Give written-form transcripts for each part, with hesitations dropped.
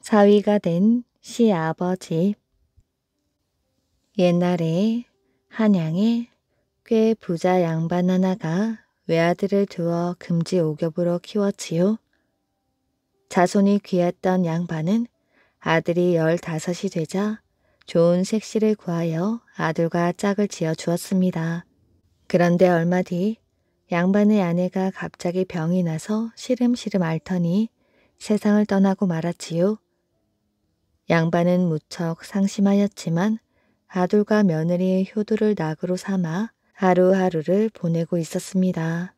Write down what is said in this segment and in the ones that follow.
사위가 된 시아버지. 옛날에 한양에 꽤 부자 양반 하나가 외아들을 두어 금지옥엽으로 키웠지요. 자손이 귀했던 양반은 아들이 15이 되자 좋은 색시를 구하여 아들과 짝을 지어 주었습니다. 그런데 얼마 뒤 양반의 아내가 갑자기 병이 나서 시름시름 앓더니 세상을 떠나고 말았지요. 양반은 무척 상심하였지만 아들과 며느리의 효도를 낙으로 삼아 하루하루를 보내고 있었습니다.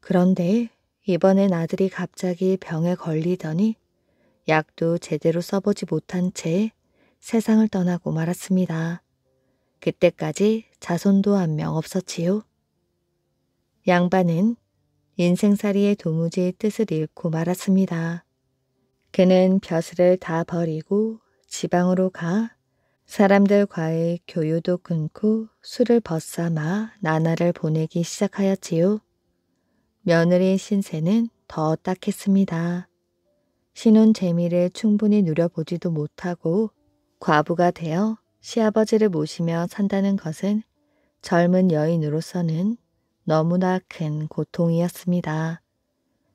그런데 이번엔 아들이 갑자기 병에 걸리더니 약도 제대로 써보지 못한 채 세상을 떠나고 말았습니다. 그때까지 자손도 한 명 없었지요. 양반은 인생살이의 도무지 뜻을 잃고 말았습니다. 그는 벼슬을 다 버리고 지방으로 가 사람들과의 교류도 끊고 술을 벗삼아 나날을 보내기 시작하였지요. 며느리 신세는 더 딱했습니다. 신혼 재미를 충분히 누려보지도 못하고 과부가 되어 시아버지를 모시며 산다는 것은 젊은 여인으로서는 너무나 큰 고통이었습니다.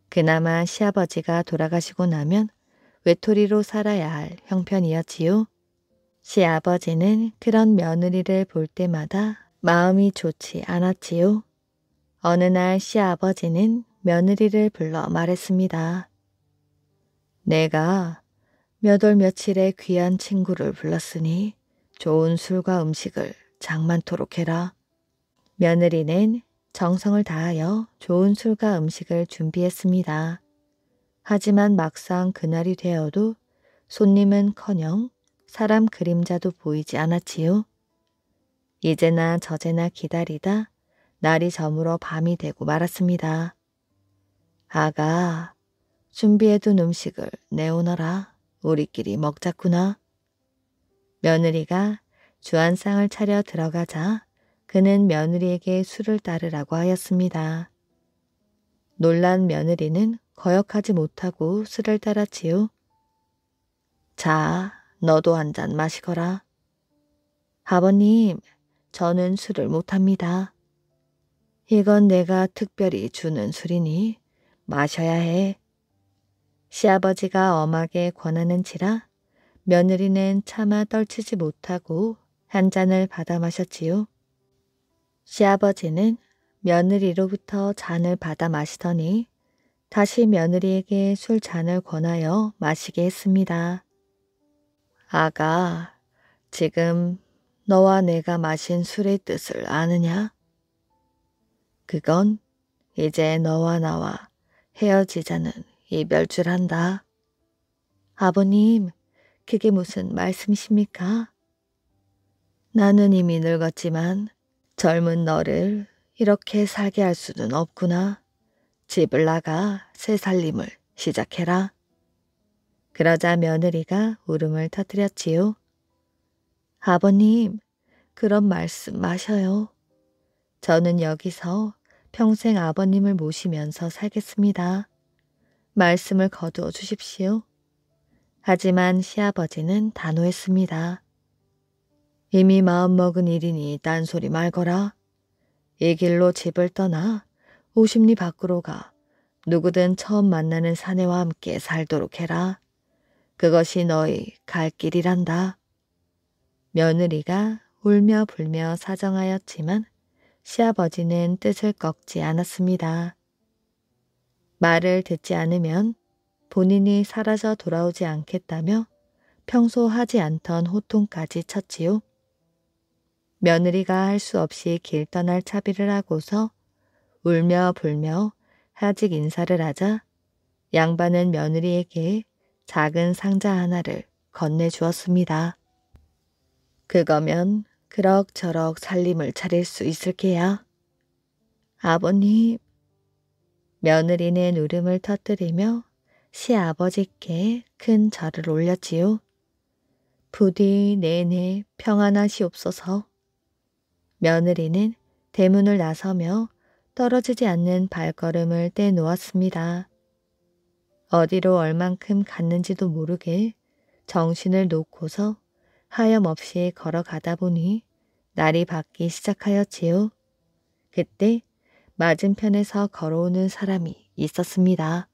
그나마 시아버지가 돌아가시고 나면 외톨이로 살아야 할 형편이었지요. 시아버지는 그런 며느리를 볼 때마다 마음이 좋지 않았지요. 어느 날 시아버지는 며느리를 불러 말했습니다. 내가 몇 월 며칠에 귀한 친구를 불렀으니 좋은 술과 음식을 장만토록 해라. 며느리는 정성을 다하여 좋은 술과 음식을 준비했습니다. 하지만 막상 그날이 되어도 손님은커녕 사람 그림자도 보이지 않았지요. 이제나 저제나 기다리다 날이 저물어 밤이 되고 말았습니다. 아가, 준비해둔 음식을 내오너라. 우리끼리 먹자꾸나. 며느리가 주안상을 차려 들어가자 그는 며느리에게 술을 따르라고 하였습니다. 놀란 며느리는 거역하지 못하고 술을 따랐지요. 자, 너도 한 잔 마시거라. 아버님, 저는 술을 못합니다. 이건 내가 특별히 주는 술이니 마셔야 해. 시아버지가 엄하게 권하는지라 며느리는 차마 떨치지 못하고 한 잔을 받아 마셨지요. 시아버지는 며느리로부터 잔을 받아 마시더니 다시 며느리에게 술 잔을 권하여 마시게 했습니다. 아가, 지금 너와 내가 마신 술의 뜻을 아느냐? 그건 이제 너와 나와 헤어지자는 이별줄한다. 아버님, 그게 무슨 말씀이십니까? 나는 이미 늙었지만 젊은 너를 이렇게 살게 할 수는 없구나. 집을 나가 새 살림을 시작해라. 그러자 며느리가 울음을 터뜨렸지요. 아버님, 그런 말씀 마셔요. 저는 여기서 평생 아버님을 모시면서 살겠습니다. 말씀을 거두어 주십시오. 하지만 시아버지는 단호했습니다. 이미 마음먹은 일이니 딴소리 말거라. 이 길로 집을 떠나 50리 밖으로 가 누구든 처음 만나는 사내와 함께 살도록 해라. 그것이 너희 갈 길이란다. 며느리가 울며 불며 사정하였지만 시아버지는 뜻을 꺾지 않았습니다. 말을 듣지 않으면 본인이 사라져 돌아오지 않겠다며 평소 하지 않던 호통까지 쳤지요. 며느리가 할 수 없이 길 떠날 차비를 하고서 울며 불며 하직 인사를 하자 양반은 며느리에게 작은 상자 하나를 건네주었습니다. 그거면 그럭저럭 살림을 차릴 수 있을 게야. 아버님, 며느리는 울음을 터뜨리며 시아버지께 큰 절을 올렸지요. 부디 내내 평안하시옵소서. 며느리는 대문을 나서며 떨어지지 않는 발걸음을 떼놓았습니다. 어디로 얼만큼 갔는지도 모르게 정신을 놓고서 하염없이 걸어가다 보니 날이 밝기 시작하였지요. 그때 맞은편에서 걸어오는 사람이 있었습니다.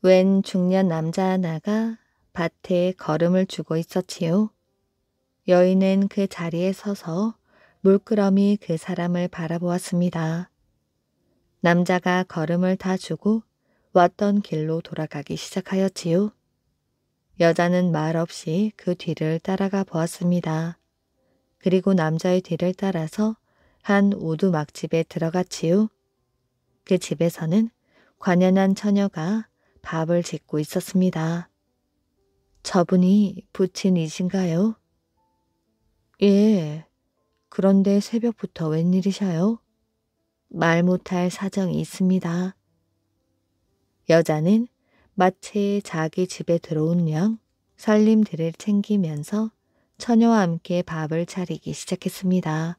웬 중년 남자 하나가 밭에 걸음을 주고 있었지요. 여인은 그 자리에 서서 물끄러미 그 사람을 바라보았습니다. 남자가 걸음을 다 주고 왔던 길로 돌아가기 시작하였지요. 여자는 말없이 그 뒤를 따라가 보았습니다. 그리고 남자의 뒤를 따라서 한 오두막집에 들어갔지요. 그 집에서는 관연한 처녀가 밥을 짓고 있었습니다. 저분이 부친이신가요? 예. 그런데 새벽부터 웬일이셔요? 말 못할 사정이 있습니다. 여자는 마치 자기 집에 들어온 양 살림들을 챙기면서 처녀와 함께 밥을 차리기 시작했습니다.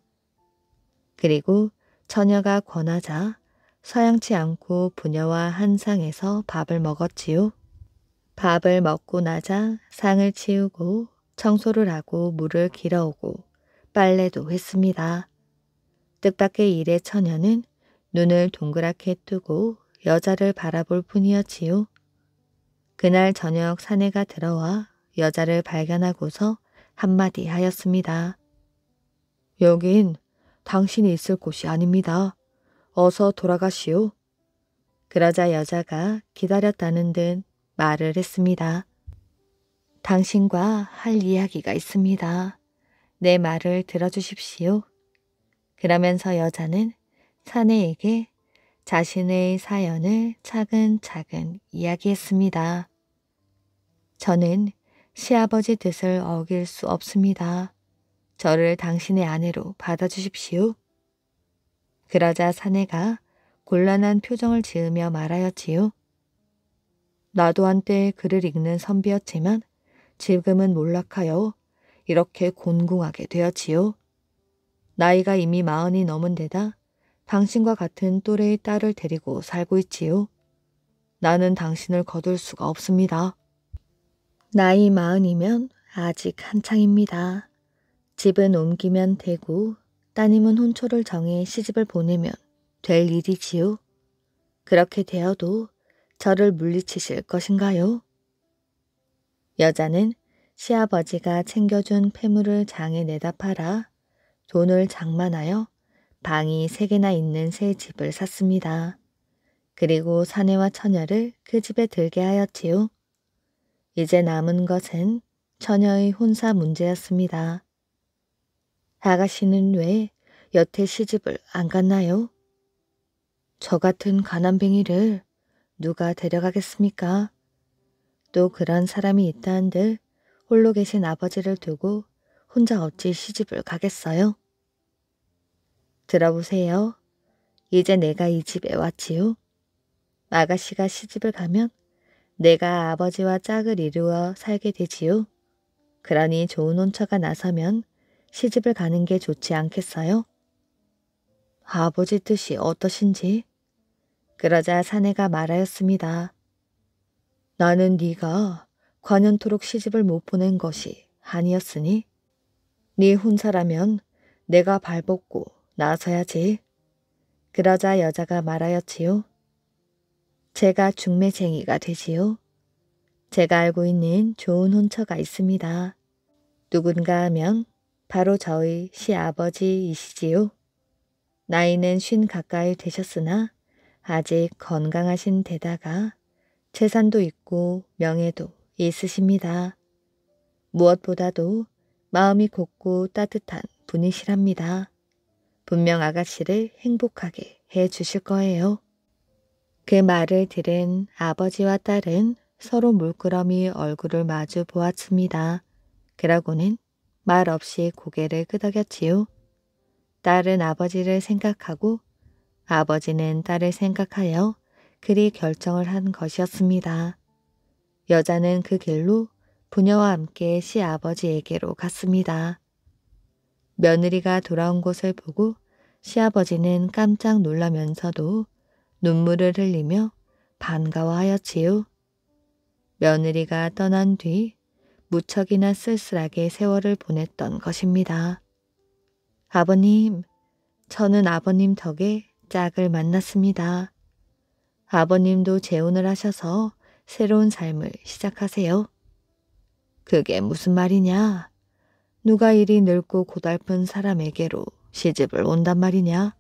그리고 처녀가 권하자 서양치 않고 부녀와 한 상에서 밥을 먹었지요. 밥을 먹고 나자 상을 치우고 청소를 하고 물을 길어오고 빨래도 했습니다. 뜻밖의 일에 처녀는 눈을 동그랗게 뜨고 여자를 바라볼 뿐이었지요. 그날 저녁 사내가 들어와 여자를 발견하고서 한마디 하였습니다. 여긴 당신이 있을 곳이 아닙니다. 어서 돌아가시오. 그러자 여자가 기다렸다는 듯 말을 했습니다. 당신과 할 이야기가 있습니다. 내 말을 들어주십시오. 그러면서 여자는 사내에게 자신의 사연을 차근차근 이야기했습니다. 저는 시아버지 뜻을 어길 수 없습니다. 저를 당신의 아내로 받아주십시오. 그러자 사내가 곤란한 표정을 지으며 말하였지요. 나도 한때 글을 읽는 선비였지만 지금은 몰락하여 이렇게 곤궁하게 되었지요. 나이가 이미 40이 넘은 데다 당신과 같은 또래의 딸을 데리고 살고 있지요. 나는 당신을 거둘 수가 없습니다. 나이 40이면 아직 한창입니다. 집은 옮기면 되고 따님은 혼초를 정해 시집을 보내면 될 일이지요. 그렇게 되어도 저를 물리치실 것인가요? 여자는 시아버지가 챙겨준 폐물을 장에 내다 팔아 돈을 장만하여 방이 3개나 있는 새 집을 샀습니다. 그리고 사내와 처녀를 그 집에 들게 하였지요. 이제 남은 것은 처녀의 혼사 문제였습니다. 아가씨는 왜 여태 시집을 안 갔나요? 저 같은 가난뱅이를 누가 데려가겠습니까? 또 그런 사람이 있다 한들 홀로 계신 아버지를 두고 혼자 어찌 시집을 가겠어요? 들어보세요. 이제 내가 이 집에 왔지요. 아가씨가 시집을 가면 내가 아버지와 짝을 이루어 살게 되지요. 그러니 좋은 혼처가 나서면 시집을 가는 게 좋지 않겠어요? 아버지 뜻이 어떠신지? 그러자 사내가 말하였습니다. 나는 네가 관연토록 시집을 못 보낸 것이 아니었으니 네 혼사라면 내가 발벗고 나서야지. 그러자 여자가 말하였지요. 제가 중매쟁이가 되지요. 제가 알고 있는 좋은 혼처가 있습니다. 누군가 하면 바로 저의 시아버지이시지요. 나이는 50 가까이 되셨으나 아직 건강하신 데다가 재산도 있고 명예도 있으십니다. 무엇보다도 마음이 곱고 따뜻한 분이시랍니다. 분명 아가씨를 행복하게 해주실 거예요. 그 말을 들은 아버지와 딸은 서로 물끄러미 얼굴을 마주 보았습니다. 그러고는 말없이 고개를 끄덕였지요. 딸은 아버지를 생각하고 아버지는 딸을 생각하여 그리 결정을 한 것이었습니다. 여자는 그 길로 부녀와 함께 시아버지에게로 갔습니다. 며느리가 돌아온 것을 보고 시아버지는 깜짝 놀라면서도 눈물을 흘리며 반가워하였지요. 며느리가 떠난 뒤 무척이나 쓸쓸하게 세월을 보냈던 것입니다. 아버님, 저는 아버님 덕에 짝을 만났습니다. 아버님도 재혼을 하셔서 새로운 삶을 시작하세요. 그게 무슨 말이냐? 누가 이리 늙고 고달픈 사람에게로 시집을 온단 말이냐?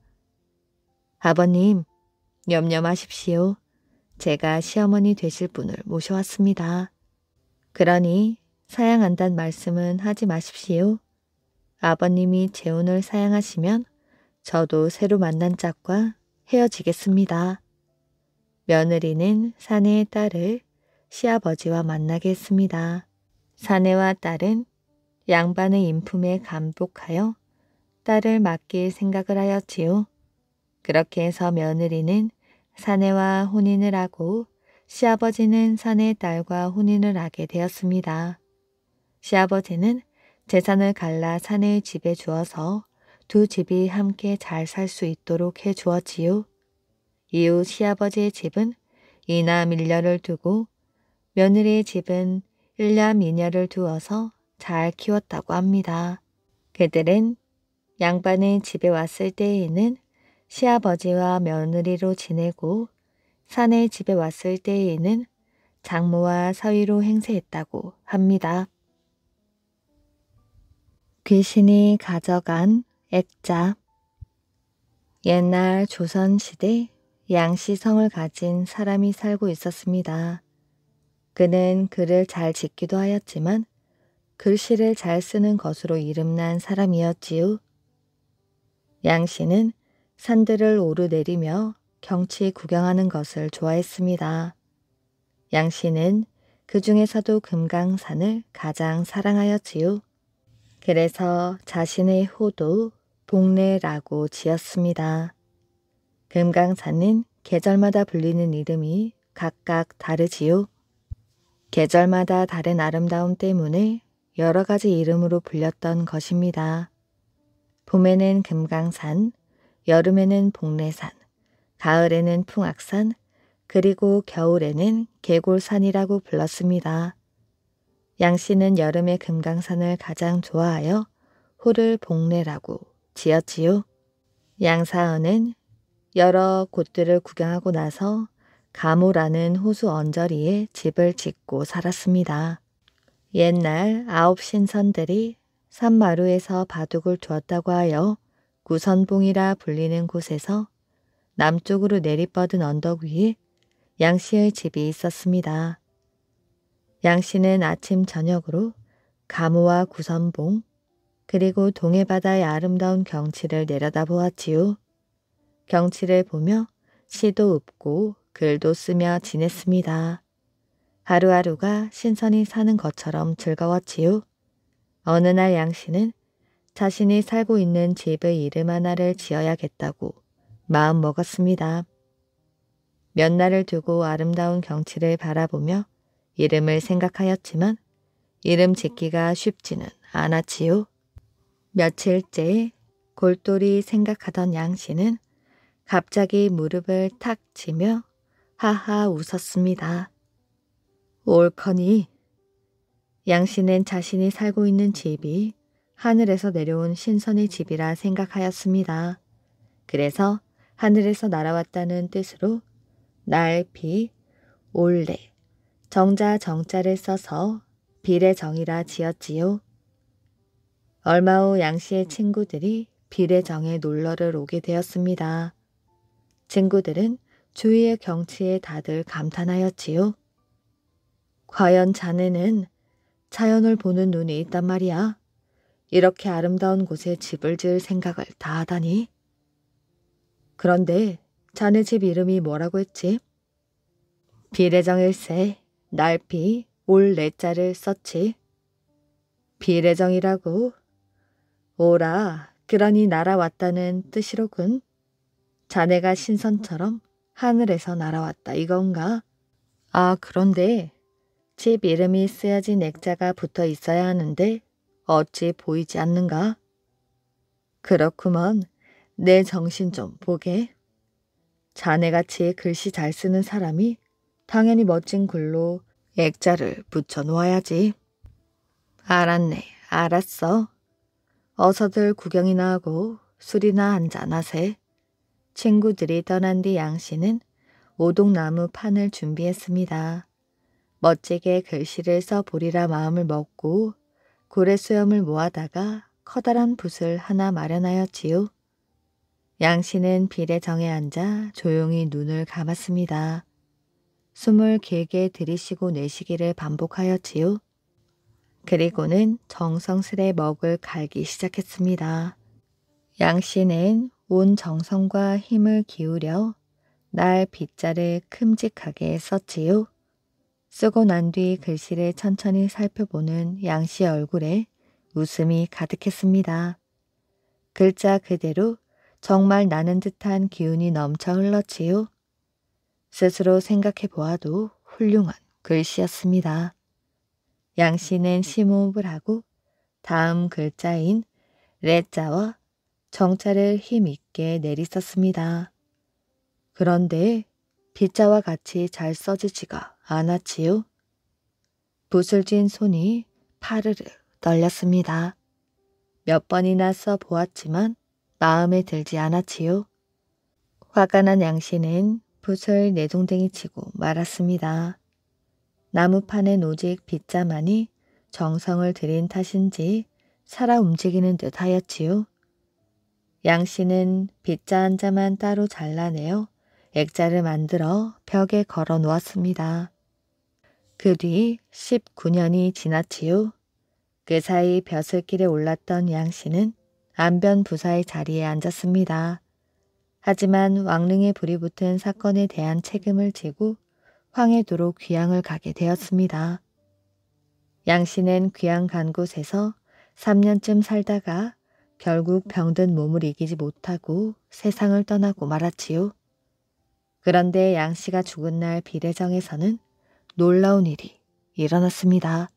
아버님, 염려 마십시오. 제가 시어머니 되실 분을 모셔왔습니다. 그러니 사양한단 말씀은 하지 마십시오. 아버님이 재혼을 사양하시면 저도 새로 만난 짝과 헤어지겠습니다. 며느리는 사내의 딸을 시아버지와 만나게 했습니다. 사내와 딸은 양반의 인품에 감독하여 딸을 맡길 생각을 하였지요. 그렇게 해서 며느리는 사내와 혼인을 하고 시아버지는 사내의 딸과 혼인을 하게 되었습니다. 시아버지는 재산을 갈라 사내의 집에 주어서 두 집이 함께 잘 살 수 있도록 해 주었지요. 이후 시아버지의 집은 이나 밀녀를 두고 며느리의 집은 일녀 미녀를 두어서 잘 키웠다고 합니다. 그들은 양반의 집에 왔을 때에는 시아버지와 며느리로 지내고 사내의 집에 왔을 때에는 장모와 사위로 행세했다고 합니다. 귀신이 가져간 액자. 옛날 조선시대 양씨성을 가진 사람이 살고 있었습니다. 그는 글을 잘 짓기도 하였지만 글씨를 잘 쓰는 것으로 이름난 사람이었지요. 양씨는 산들을 오르내리며 경치 구경하는 것을 좋아했습니다. 양씨는 그 중에서도 금강산을 가장 사랑하였지요. 그래서 자신의 호도 복례라고 지었습니다. 금강산은 계절마다 불리는 이름이 각각 다르지요. 계절마다 다른 아름다움 때문에 여러 가지 이름으로 불렸던 것입니다. 봄에는 금강산, 여름에는 복례산, 가을에는 풍악산, 그리고 겨울에는 계골산이라고 불렀습니다. 양씨는 여름에 금강산을 가장 좋아하여 호를 복례라고 지었지요. 양사은은 여러 곳들을 구경하고 나서 가모라는 호수 언저리에 집을 짓고 살았습니다. 옛날 9신선들이 산마루에서 바둑을 두었다고 하여 구선봉이라 불리는 곳에서 남쪽으로 내리뻗은 언덕 위에 양씨의 집이 있었습니다. 양씨는 아침 저녁으로 가모와 구선봉 그리고 동해바다의 아름다운 경치를 내려다보았지요. 경치를 보며 시도 읊고 글도 쓰며 지냈습니다. 하루하루가 신선히 사는 것처럼 즐거웠지요. 어느 날 양씨는 자신이 살고 있는 집의 이름 하나를 지어야겠다고 마음 먹었습니다. 몇 날을 두고 아름다운 경치를 바라보며 이름을 생각하였지만 이름 짓기가 쉽지는 않았지요. 며칠째 골똘히 생각하던 양씨는 갑자기 무릎을 탁 치며 하하 웃었습니다. 옳거니. 양씨는 자신이 살고 있는 집이 하늘에서 내려온 신선의 집이라 생각하였습니다. 그래서 하늘에서 날아왔다는 뜻으로 날비, 올래, 정자 정자를 써서 빌의 정이라 지었지요. 얼마 후 양씨의 친구들이 빌의 정에 놀러를 오게 되었습니다. 친구들은 주위의 경치에 다들 감탄하였지요. 과연 자네는 자연을 보는 눈이 있단 말이야. 이렇게 아름다운 곳에 집을 지을 생각을 다 하다니. 그런데 자네 집 이름이 뭐라고 했지? 비례정일세, 날비, 올 내자를 썼지. 비례정이라고? 오라, 그러니 날아왔다는 뜻이로군. 자네가 신선처럼 하늘에서 날아왔다 이건가? 아, 그런데 집 이름이 쓰여진 액자가 붙어 있어야 하는데 어찌 보이지 않는가? 그렇구먼. 내 정신 좀 보게. 자네같이 글씨 잘 쓰는 사람이 당연히 멋진 글로 액자를 붙여 놓아야지. 알았네, 알았어. 어서들 구경이나 하고 술이나 한잔 하세. 친구들이 떠난 뒤 양씨는 오동나무 판을 준비했습니다. 멋지게 글씨를 써보리라 마음을 먹고 고래수염을 모아다가 커다란 붓을 하나 마련하였지요. 양씨는 비례정에 앉아 조용히 눈을 감았습니다. 숨을 길게 들이쉬고 내쉬기를 반복하였지요. 그리고는 정성스레 먹을 갈기 시작했습니다. 양씨는 온 정성과 힘을 기울여 날 빗자를 큼직하게 썼지요. 쓰고 난 뒤 글씨를 천천히 살펴보는 양씨의 얼굴에 웃음이 가득했습니다. 글자 그대로 정말 나는 듯한 기운이 넘쳐 흘렀지요. 스스로 생각해 보아도 훌륭한 글씨였습니다. 양씨는 심호흡을 하고 다음 글자인 레자와 정자를 힘있게 내리썼습니다. 그런데 빗자와 같이 잘 써지지가 않았지요. 붓을 쥔 손이 파르르 떨렸습니다. 몇 번이나 써보았지만 마음에 들지 않았지요. 화가 난 양씨는 붓을 내동댕이 치고 말았습니다. 나무판엔 오직 빗자만이 정성을 들인 탓인지 살아 움직이는 듯 하였지요. 양씨는 빗자 한 자만 따로 잘라내어 액자를 만들어 벽에 걸어 놓았습니다. 그 뒤 19년이 지났지요. 그 사이 벼슬길에 올랐던 양씨는 안변 부사의 자리에 앉았습니다. 하지만 왕릉에 불이 붙은 사건에 대한 책임을 지고 황해도로 귀양을 가게 되었습니다. 양씨는 귀양 간 곳에서 3년쯤 살다가 결국 병든 몸을 이기지 못하고 세상을 떠나고 말았지요. 그런데 양씨가 죽은 날 비례정에서는 놀라운 일이 일어났습니다.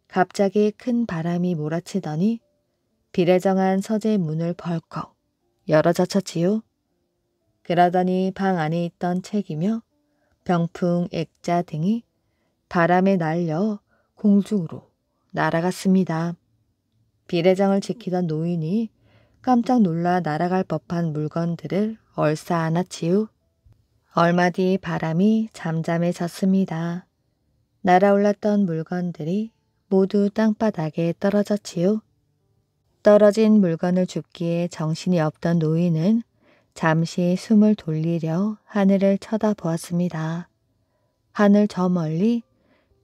갑자기 큰 바람이 몰아치더니 비례정한 서재의 문을 벌컥 열어젖혔지요. 그러더니 방 안에 있던 책이며 병풍, 액자 등이 바람에 날려 공중으로 날아갔습니다. 비례정을 지키던 노인이 깜짝 놀라 날아갈 법한 물건들을 얼싸안았지요. 얼마 뒤 바람이 잠잠해졌습니다. 날아올랐던 물건들이 모두 땅바닥에 떨어졌지요. 떨어진 물건을 줍기에 정신이 없던 노인은 잠시 숨을 돌리려 하늘을 쳐다보았습니다. 하늘 저 멀리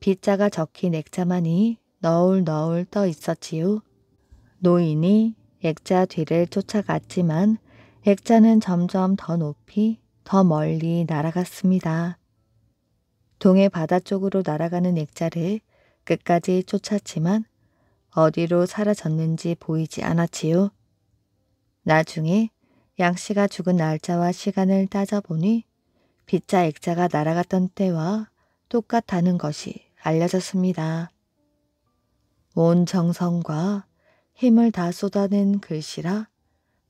빗자가 적힌 액자만이 너울너울 떠 있었지요. 노인이 액자 뒤를 쫓아갔지만 액자는 점점 더 높이 더 멀리 날아갔습니다. 동해 바다 쪽으로 날아가는 액자를 끝까지 쫓았지만 어디로 사라졌는지 보이지 않았지요. 나중에 양씨가 죽은 날짜와 시간을 따져보니 빗자 액자가 날아갔던 때와 똑같다는 것이 알려졌습니다. 온 정성과 힘을 다 쏟아낸 글씨라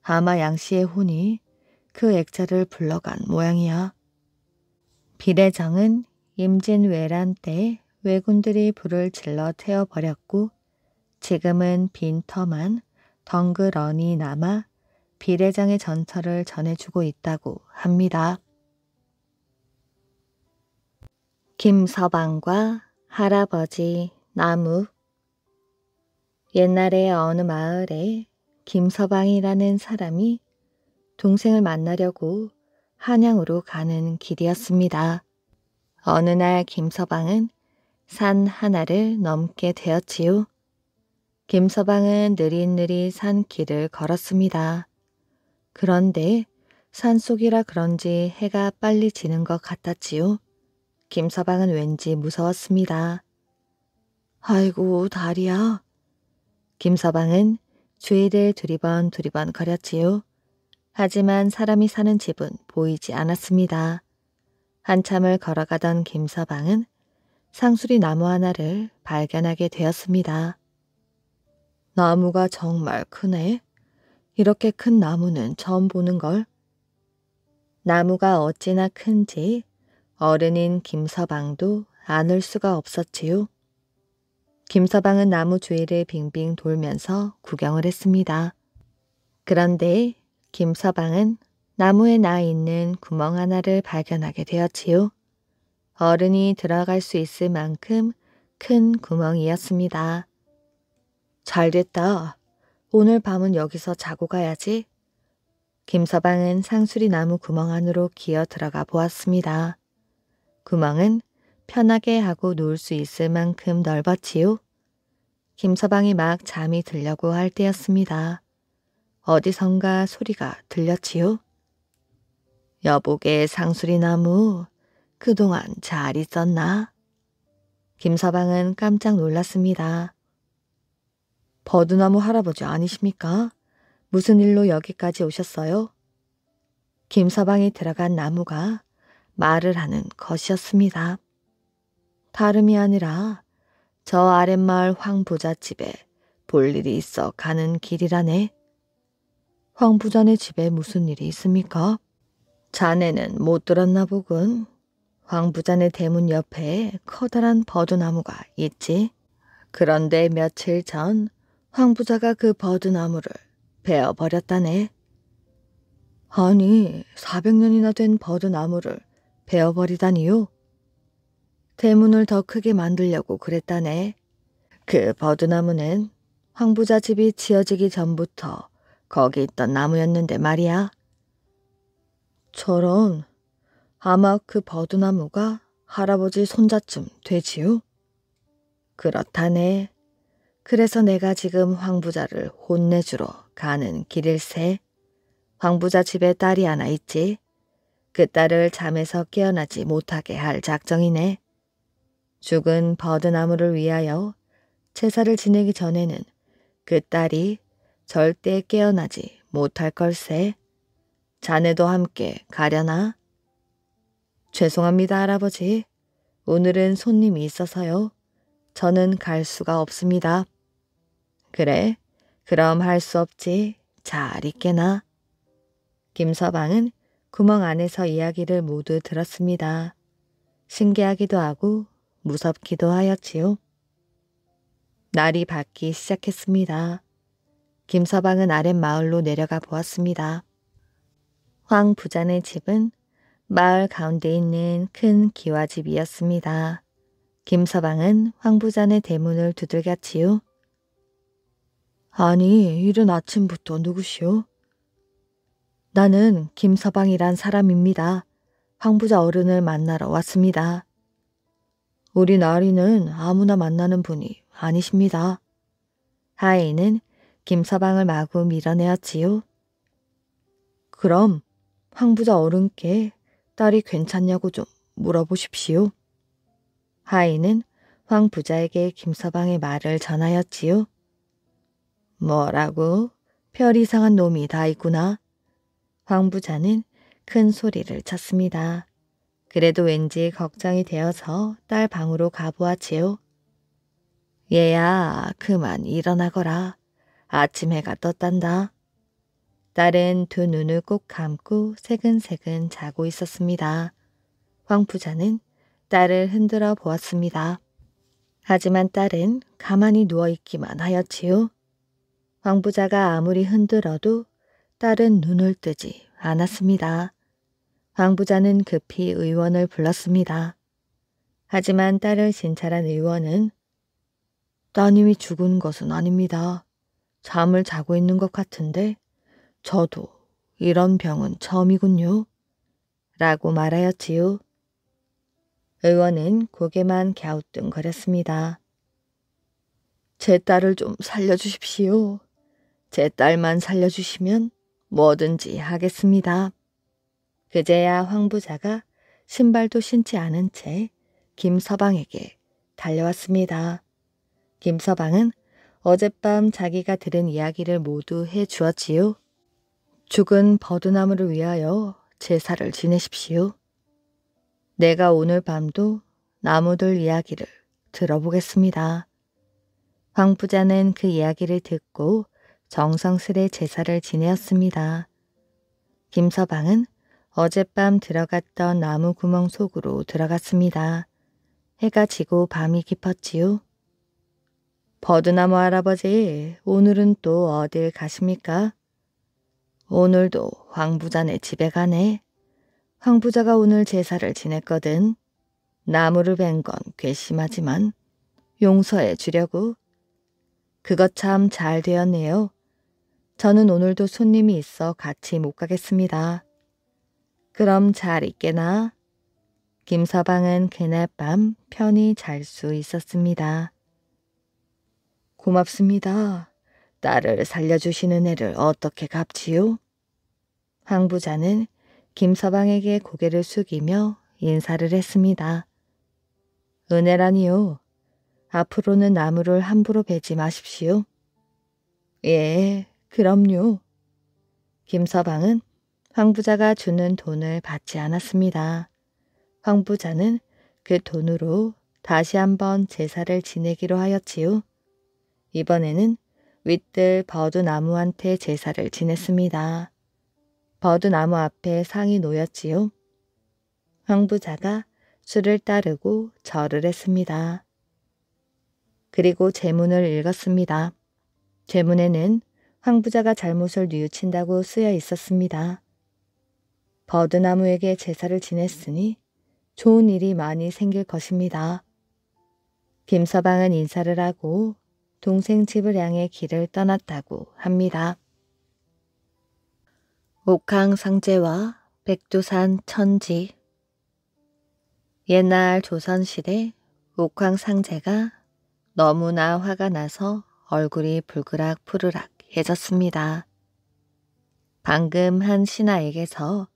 아마 양씨의 혼이 그 액자를 불러간 모양이야. 비례정은 임진왜란 때 왜군들이 불을 질러 태워버렸고 지금은 빈 터만 덩그러니 남아 비례정의 전설을 전해주고 있다고 합니다. 김서방과 할아버지 나무. 옛날에 어느 마을에 김서방이라는 사람이 동생을 만나려고 한양으로 가는 길이었습니다. 어느 날 김서방은 산 하나를 넘게 되었지요. 김서방은 느릿느릿 산길을 걸었습니다. 그런데 산속이라 그런지 해가 빨리 지는 것 같았지요. 김서방은 왠지 무서웠습니다. 아이고 다리야. 김서방은 주위를 두리번 거렸지요. 하지만 사람이 사는 집은 보이지 않았습니다. 한참을 걸어가던 김서방은 상수리 나무 하나를 발견하게 되었습니다. 나무가 정말 크네. 이렇게 큰 나무는 처음 보는걸. 나무가 어찌나 큰지 어른인 김서방도 아는 수가 없었지요. 김서방은 나무 주위를 빙빙 돌면서 구경을 했습니다. 그런데 김서방은 나무에 나 있는 구멍 하나를 발견하게 되었지요. 어른이 들어갈 수 있을 만큼 큰 구멍이었습니다. 잘됐다. 오늘 밤은 여기서 자고 가야지. 김서방은 상수리 나무 구멍 안으로 기어 들어가 보았습니다. 구멍은 편하게 하고 누울 수 있을 만큼 넓었지요. 김서방이 막 잠이 들려고 할 때였습니다. 어디선가 소리가 들렸지요. 여보게 상수리 나무, 그동안 잘 있었나? 김서방은 깜짝 놀랐습니다. 버드나무 할아버지 아니십니까? 무슨 일로 여기까지 오셨어요? 김서방이 들어간 나무가 말을 하는 것이었습니다. 다름이 아니라 저 아랫마을 황부잣집에 볼 일이 있어 가는 길이라네. 황부자네 집에 무슨 일이 있습니까? 자네는 못 들었나 보군. 황부자네 대문 옆에 커다란 버드나무가 있지. 그런데 며칠 전 황부자가 그 버드나무를 베어버렸다네. 아니, 400년이나 된 버드나무를 베어버리다니요? 대문을 더 크게 만들려고 그랬다네. 그 버드나무는 황부자 집이 지어지기 전부터 거기 있던 나무였는데 말이야. 저런, 아마 그 버드나무가 할아버지 손자쯤 되지요? 그렇다네. 그래서 내가 지금 황부자를 혼내주러 가는 길일세. 황부자 집에 딸이 하나 있지. 그 딸을 잠에서 깨어나지 못하게 할 작정이네. 죽은 버드나무를 위하여 제사를 지내기 전에는 그 딸이 절대 깨어나지 못할 걸세. 자네도 함께 가려나? 죄송합니다, 할아버지. 오늘은 손님이 있어서요. 저는 갈 수가 없습니다. 그래, 그럼 할 수 없지. 잘 있게나. 김서방은 구멍 안에서 이야기를 모두 들었습니다. 신기하기도 하고 무섭기도 하였지요. 날이 밝기 시작했습니다. 김서방은 아랫마을로 내려가 보았습니다. 황 부자네 집은 마을 가운데 있는 큰 기와집이었습니다. 김서방은 황 부자네 대문을 두들겼지요. 아니, 이른 아침부터 누구시오? 나는 김서방이란 사람입니다. 황 부자 어른을 만나러 왔습니다. 우리 나리는 아무나 만나는 분이 아니십니다. 하인은 김서방을 마구 밀어내었지요. 그럼 황 부자 어른께 딸이 괜찮냐고 좀 물어보십시오. 하인은 황 부자에게 김서방의 말을 전하였지요. 뭐라고? 별 이상한 놈이 다 있구나. 황 부자는 큰 소리를 쳤습니다. 그래도 왠지 걱정이 되어서 딸 방으로 가보았지요. 얘야, 그만 일어나거라. 아침 해가 떴단다. 딸은 두 눈을 꼭 감고 새근새근 자고 있었습니다. 황 부자는 딸을 흔들어 보았습니다. 하지만 딸은 가만히 누워있기만 하였지요. 황 부자가 아무리 흔들어도 딸은 눈을 뜨지 않았습니다. 황 부자는 급히 의원을 불렀습니다. 하지만 딸을 진찰한 의원은 따님이 죽은 것은 아닙니다. 잠을 자고 있는 것 같은데 저도 이런 병은 처음이군요. 라고 말하였지요. 의원은 고개만 갸우뚱거렸습니다. 제 딸을 좀 살려주십시오. 제 딸만 살려주시면 뭐든지 하겠습니다. 그제야 황 부자가 신발도 신지 않은 채 김서방에게 달려왔습니다. 김서방은 어젯밤 자기가 들은 이야기를 모두 해주었지요. 죽은 버드나무를 위하여 제사를 지내십시오. 내가 오늘 밤도 나무들 이야기를 들어보겠습니다. 황 부자는 그 이야기를 듣고 정성스레 제사를 지내었습니다. 김서방은 어젯밤 들어갔던 나무 구멍 속으로 들어갔습니다. 해가 지고 밤이 깊었지요. 버드나무 할아버지, 오늘은 또 어딜 가십니까? 오늘도 황부자네 집에 가네. 황부자가 오늘 제사를 지냈거든. 나무를 벤 건 괘씸하지만 용서해 주려고. 그것 참 잘 되었네요. 저는 오늘도 손님이 있어 같이 못 가겠습니다. 그럼 잘 있게나. 김서방은 그날 밤 편히 잘 수 있었습니다. 고맙습니다. 딸을 살려주시는 애를 어떻게 갚지요? 황부자는 김서방에게 고개를 숙이며 인사를 했습니다. 은혜라니요. 앞으로는 나무를 함부로 베지 마십시오. 예, 그럼요. 김서방은 황부자가 주는 돈을 받지 않았습니다. 황부자는 그 돈으로 다시 한번 제사를 지내기로 하였지요. 이번에는 윗들 버드나무한테 제사를 지냈습니다. 버드나무 앞에 상이 놓였지요. 황부자가 수를 따르고 절을 했습니다. 그리고 제문을 읽었습니다. 제문에는 황부자가 잘못을 뉘우친다고 쓰여 있었습니다. 버드나무에게 제사를 지냈으니 좋은 일이 많이 생길 것입니다. 김서방은 인사를 하고 동생 집을 향해 길을 떠났다고 합니다. 옥황상제와 백두산 천지. 옛날 조선시대 옥황상제가 너무나 화가 나서 얼굴이 불그락 푸르락 해졌습니다. 방금 한 신하에게서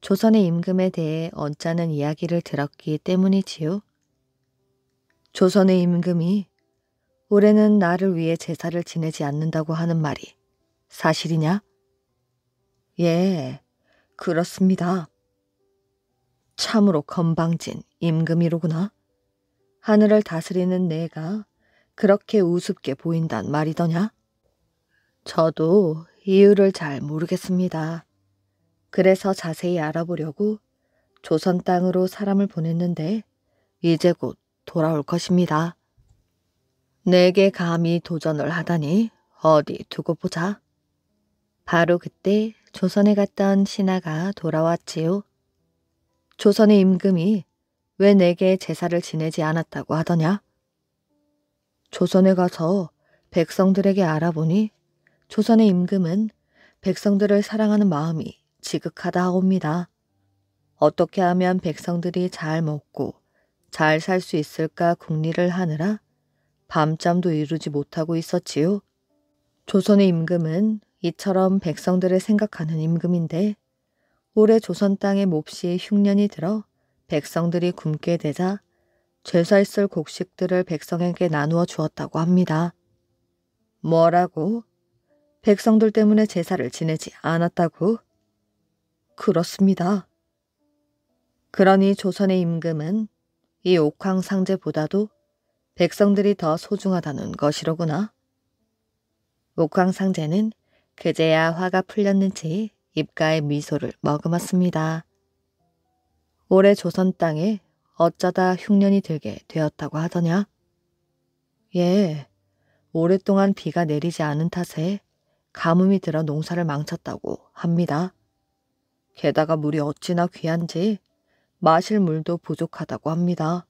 조선의 임금에 대해 언짢은 이야기를 들었기 때문이지요. 조선의 임금이 올해는 나를 위해 제사를 지내지 않는다고 하는 말이 사실이냐? 예, 그렇습니다. 참으로 건방진 임금이로구나. 하늘을 다스리는 내가 그렇게 우습게 보인단 말이더냐? 저도 이유를 잘 모르겠습니다. 그래서 자세히 알아보려고 조선 땅으로 사람을 보냈는데 이제 곧 돌아올 것입니다. 내게 감히 도전을 하다니 어디 두고 보자. 바로 그때 조선에 갔던 신하가 돌아왔지요. 조선의 임금이 왜 내게 제사를 지내지 않았다고 하더냐? 조선에 가서 백성들에게 알아보니 조선의 임금은 백성들을 사랑하는 마음이 지극하다 하옵니다. 어떻게 하면 백성들이 잘 먹고 잘 살 수 있을까 궁리를 하느라 밤잠도 이루지 못하고 있었지요. 조선의 임금은 이처럼 백성들을 생각하는 임금인데 올해 조선 땅에 몹시 흉년이 들어 백성들이 굶게 되자 제사에 쓸 곡식들을 백성에게 나누어 주었다고 합니다. 뭐라고? 백성들 때문에 제사를 지내지 않았다고? 그렇습니다. 그러니 조선의 임금은 이 옥황상제보다도 백성들이 더 소중하다는 것이로구나. 옥황상제는 그제야 화가 풀렸는지 입가에 미소를 머금었습니다. 올해 조선 땅에 어쩌다 흉년이 들게 되었다고 하더냐? 예, 오랫동안 비가 내리지 않은 탓에 가뭄이 들어 농사를 망쳤다고 합니다. 게다가 물이 어찌나 귀한지 마실 물도 부족하다고 합니다.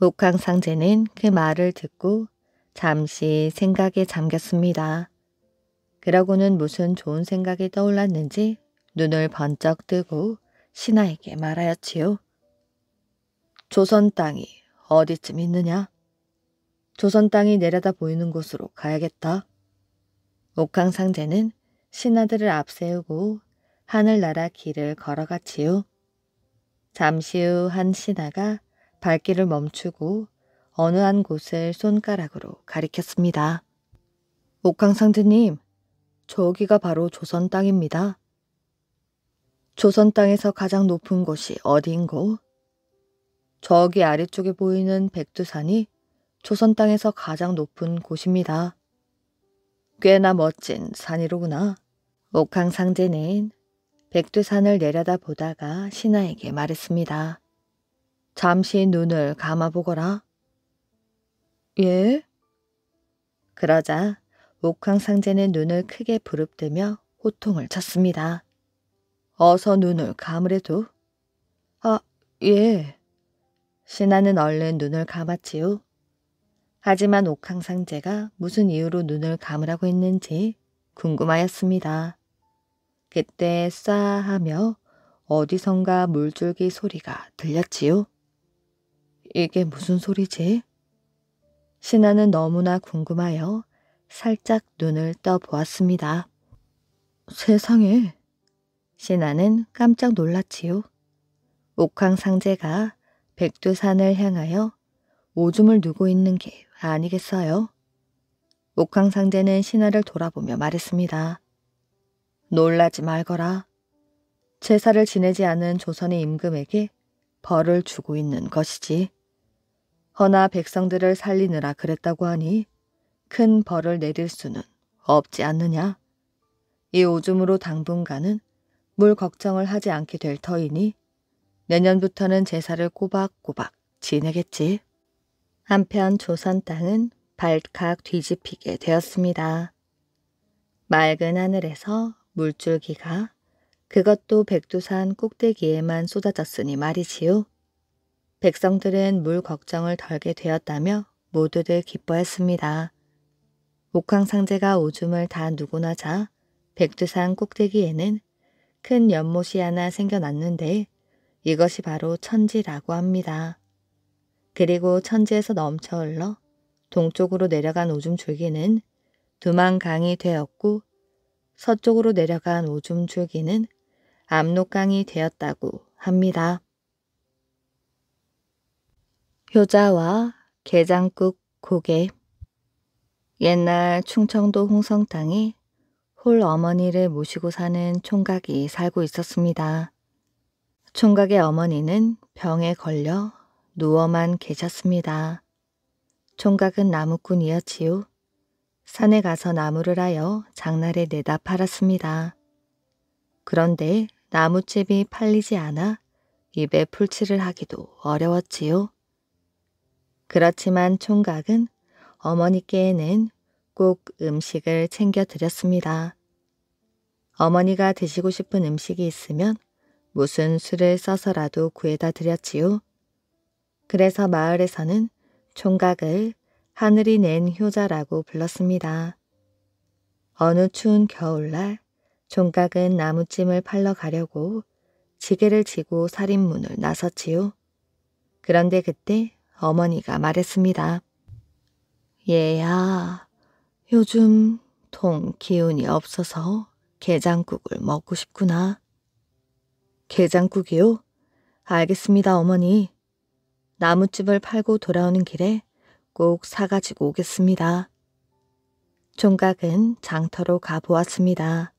옥황상제는 그 말을 듣고 잠시 생각에 잠겼습니다. 그러고는 무슨 좋은 생각이 떠올랐는지 눈을 번쩍 뜨고 신하에게 말하였지요. 조선 땅이 어디쯤 있느냐? 조선 땅이 내려다 보이는 곳으로 가야겠다. 옥황상제는 신하들을 앞세우고 하늘나라 길을 걸어갔지요. 잠시 후 한 신하가 발길을 멈추고 어느 한 곳을 손가락으로 가리켰습니다. 옥황상제님, 저기가 바로 조선 땅입니다. 조선 땅에서 가장 높은 곳이 어디인고? 저기 아래쪽에 보이는 백두산이 조선 땅에서 가장 높은 곳입니다. 꽤나 멋진 산이로구나. 옥황상제는 백두산을 내려다 보다가 신하에게 말했습니다. 잠시 눈을 감아보거라. 예? 그러자 옥황상제는 눈을 크게 부릅뜨며 호통을 쳤습니다. 어서 눈을 감으래도. 아, 예. 신하는 얼른 눈을 감았지요. 하지만 옥황상제가 무슨 이유로 눈을 감으라고 했는지 궁금하였습니다. 그때 쏴 하며 어디선가 물줄기 소리가 들렸지요. 이게 무슨 소리지? 신하는 너무나 궁금하여 살짝 눈을 떠보았습니다. 세상에! 신하는 깜짝 놀랐지요. 옥황상제가 백두산을 향하여 오줌을 누고 있는 게 아니겠어요? 옥황상제는 신하를 돌아보며 말했습니다. 놀라지 말거라. 제사를 지내지 않은 조선의 임금에게 벌을 주고 있는 것이지. 허나 백성들을 살리느라 그랬다고 하니 큰 벌을 내릴 수는 없지 않느냐. 이 오줌으로 당분간은 물 걱정을 하지 않게 될 터이니 내년부터는 제사를 꼬박꼬박 지내겠지. 한편 조선 땅은 발칵 뒤집히게 되었습니다. 맑은 하늘에서 물줄기가 그것도 백두산 꼭대기에만 쏟아졌으니 말이지요. 백성들은 물 걱정을 덜게 되었다며 모두들 기뻐했습니다. 옥황상제가 오줌을 다 누고 나자 백두산 꼭대기에는 큰 연못이 하나 생겨났는데 이것이 바로 천지라고 합니다. 그리고 천지에서 넘쳐 흘러 동쪽으로 내려간 오줌 줄기는 두만강이 되었고 서쪽으로 내려간 오줌 줄기는 압록강이 되었다고 합니다. 효자와 게장국 고개. 옛날 충청도 홍성 땅에 홀 어머니를 모시고 사는 총각이 살고 있었습니다. 총각의 어머니는 병에 걸려 누워만 계셨습니다. 총각은 나무꾼이었지요. 산에 가서 나무를 하여 장날에 내다 팔았습니다. 그런데 나무집이 팔리지 않아 입에 풀칠을 하기도 어려웠지요. 그렇지만 총각은 어머니께는 꼭 음식을 챙겨 드렸습니다. 어머니가 드시고 싶은 음식이 있으면 무슨 수를 써서라도 구해다 드렸지요. 그래서 마을에서는 총각을 하늘이 낸 효자라고 불렀습니다. 어느 추운 겨울날 총각은 나무찜을 팔러 가려고 지게를 지고 살인문을 나섰지요. 그런데 그때 어머니가 말했습니다. 얘야, 요즘 통 기운이 없어서 게장국을 먹고 싶구나. 게장국이요? 알겠습니다, 어머니. 나무집을 팔고 돌아오는 길에 꼭 사가지고 오겠습니다. 총각은 장터로 가보았습니다.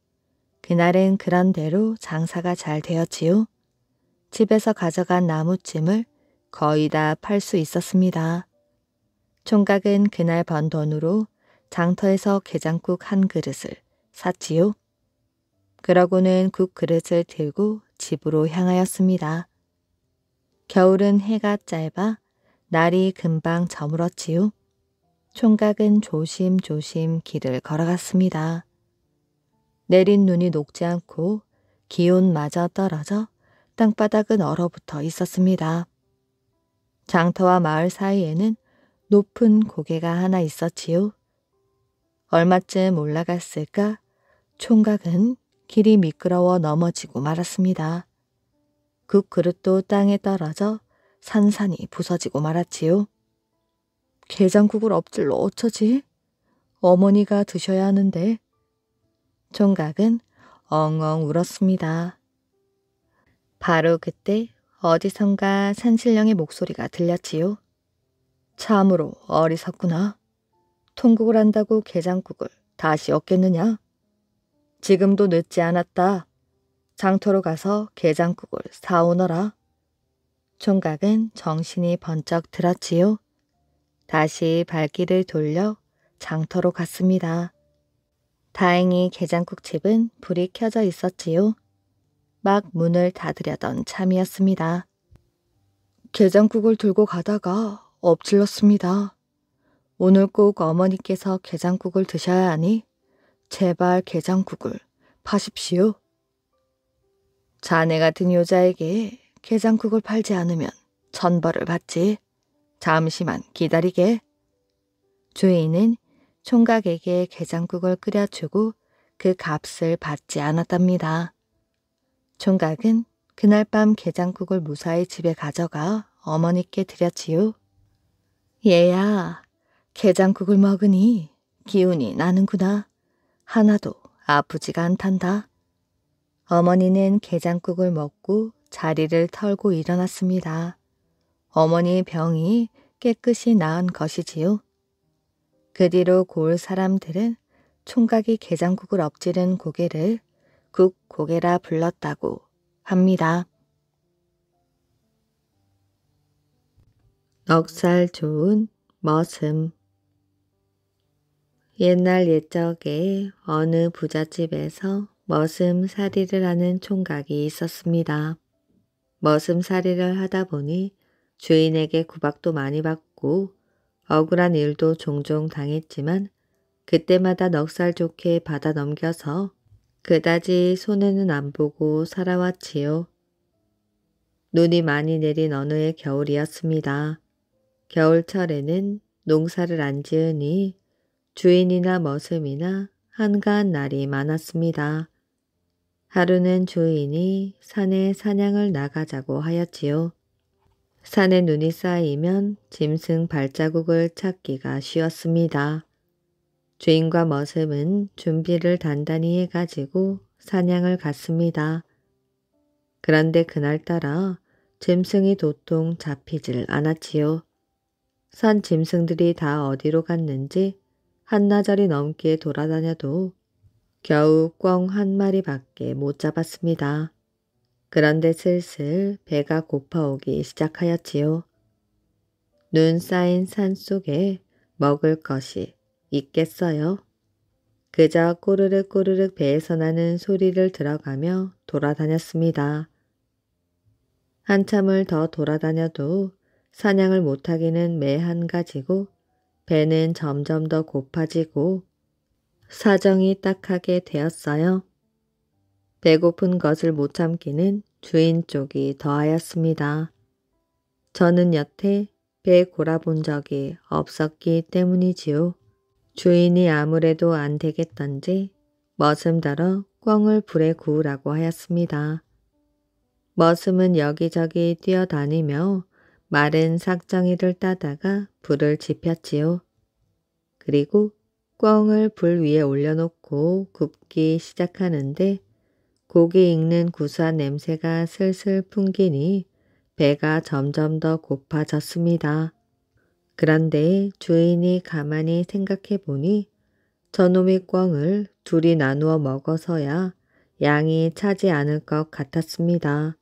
그날은 그런대로 장사가 잘 되었지요. 집에서 가져간 나무찜을 거의 다 팔 수 있었습니다. 총각은 그날 번 돈으로 장터에서 게장국 한 그릇을 샀지요. 그러고는 국 그릇을 들고 집으로 향하였습니다. 겨울은 해가 짧아 날이 금방 저물었지요. 총각은 조심조심 길을 걸어갔습니다. 내린 눈이 녹지 않고 기온마저 떨어져 땅바닥은 얼어붙어 있었습니다. 장터와 마을 사이에는 높은 고개가 하나 있었지요. 얼마쯤 올라갔을까 총각은 길이 미끄러워 넘어지고 말았습니다. 국 그릇도 땅에 떨어져 산산이 부서지고 말았지요. 게장국을 엎질러 어쩌지? 어머니가 드셔야 하는데. 총각은 엉엉 울었습니다. 바로 그때 어디선가 산신령의 목소리가 들렸지요. 참으로 어리석구나. 통곡을 한다고 게장국을 다시 얻겠느냐? 지금도 늦지 않았다. 장터로 가서 게장국을 사오너라. 총각은 정신이 번쩍 들었지요. 다시 발길을 돌려 장터로 갔습니다. 다행히 게장국집은 불이 켜져 있었지요. 막 문을 닫으려던 참이었습니다. 게장국을 들고 가다가 엎질렀습니다. 오늘 꼭 어머니께서 게장국을 드셔야 하니 제발 게장국을 파십시오. 자네 같은 여자에게 게장국을 팔지 않으면 천벌을 받지. 잠시만 기다리게. 주인은 총각에게 게장국을 끓여주고 그 값을 받지 않았답니다. 총각은 그날 밤 게장국을 무사히 집에 가져가 어머니께 드렸지요. 얘야, 게장국을 먹으니 기운이 나는구나. 하나도 아프지가 않단다. 어머니는 게장국을 먹고 자리를 털고 일어났습니다. 어머니의 병이 깨끗이 나은 것이지요. 그 뒤로 고을 사람들은 총각이 게장국을 엎지른 고개를 국고개라 불렀다고 합니다. 넉살 좋은 머슴. 옛날 옛적에 어느 부잣집에서 머슴살이를 하는 총각이 있었습니다. 머슴살이를 하다 보니 주인에게 구박도 많이 받고 억울한 일도 종종 당했지만 그때마다 넉살 좋게 받아 넘겨서 그다지 손해는 안 보고 살아왔지요. 눈이 많이 내린 어느 해 겨울이었습니다. 겨울철에는 농사를 안 지으니 주인이나 머슴이나 한가한 날이 많았습니다. 하루는 주인이 산에 사냥을 나가자고 하였지요. 산에 눈이 쌓이면 짐승 발자국을 찾기가 쉬웠습니다. 주인과 머슴은 준비를 단단히 해가지고 사냥을 갔습니다. 그런데 그날따라 짐승이 도통 잡히질 않았지요. 산 짐승들이 다 어디로 갔는지 한나절이 넘게 돌아다녀도 겨우 꿩 한 마리밖에 못 잡았습니다. 그런데 슬슬 배가 고파오기 시작하였지요. 눈 쌓인 산 속에 먹을 것이 있겠어요? 그저 꼬르륵 꼬르륵 배에서 나는 소리를 들어가며 돌아다녔습니다. 한참을 더 돌아다녀도 사냥을 못하기는 매 한 가지고 배는 점점 더 고파지고 사정이 딱하게 되었어요. 배고픈 것을 못 참기는 주인 쪽이 더하였습니다. 저는 여태 배 골아본 적이 없었기 때문이지요. 주인이 아무래도 안 되겠던지 머슴더러 꿩을 불에 구우라고 하였습니다. 머슴은 여기저기 뛰어다니며 마른 삭정이를 따다가 불을 지폈지요. 그리고 꿩을 불 위에 올려놓고 굽기 시작하는데 고기 익는 구수한 냄새가 슬슬 풍기니 배가 점점 더 고파졌습니다. 그런데 주인이 가만히 생각해 보니 저놈이 꿩을 둘이 나누어 먹어서야 양이 차지 않을 것 같았습니다.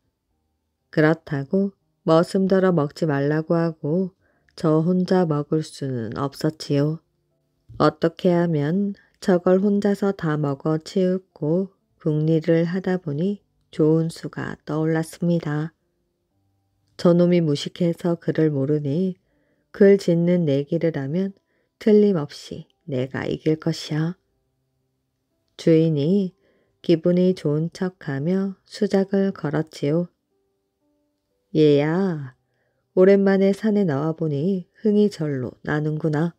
그렇다고 머슴더러 먹지 말라고 하고 저 혼자 먹을 수는 없었지요. 어떻게 하면 저걸 혼자서 다 먹어 치우고 궁리를 하다 보니 좋은 수가 떠올랐습니다. 저놈이 무식해서 글을 모르니 글 짓는 내기를 하면 틀림없이 내가 이길 것이야. 주인이 기분이 좋은 척하며 수작을 걸었지요. 얘야, 오랜만에 산에 나와보니 흥이 절로 나는구나.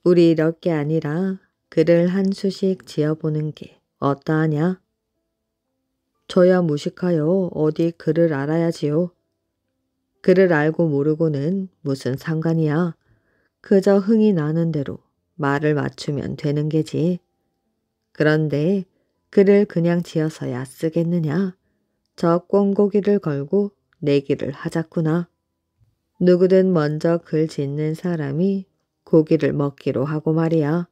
우리 이럴 게 아니라 글을 한 수씩 지어보는 게 어떠하냐? 저야 무식하여 어디 글을 알아야지요. 글을 알고 모르고는 무슨 상관이야. 그저 흥이 나는 대로 말을 맞추면 되는 게지. 그런데 글을 그냥 지어서야 쓰겠느냐. 저 꿩고기를 걸고 내기를 하자꾸나. 누구든 먼저 글 짓는 사람이 고기를 먹기로 하고 말이야.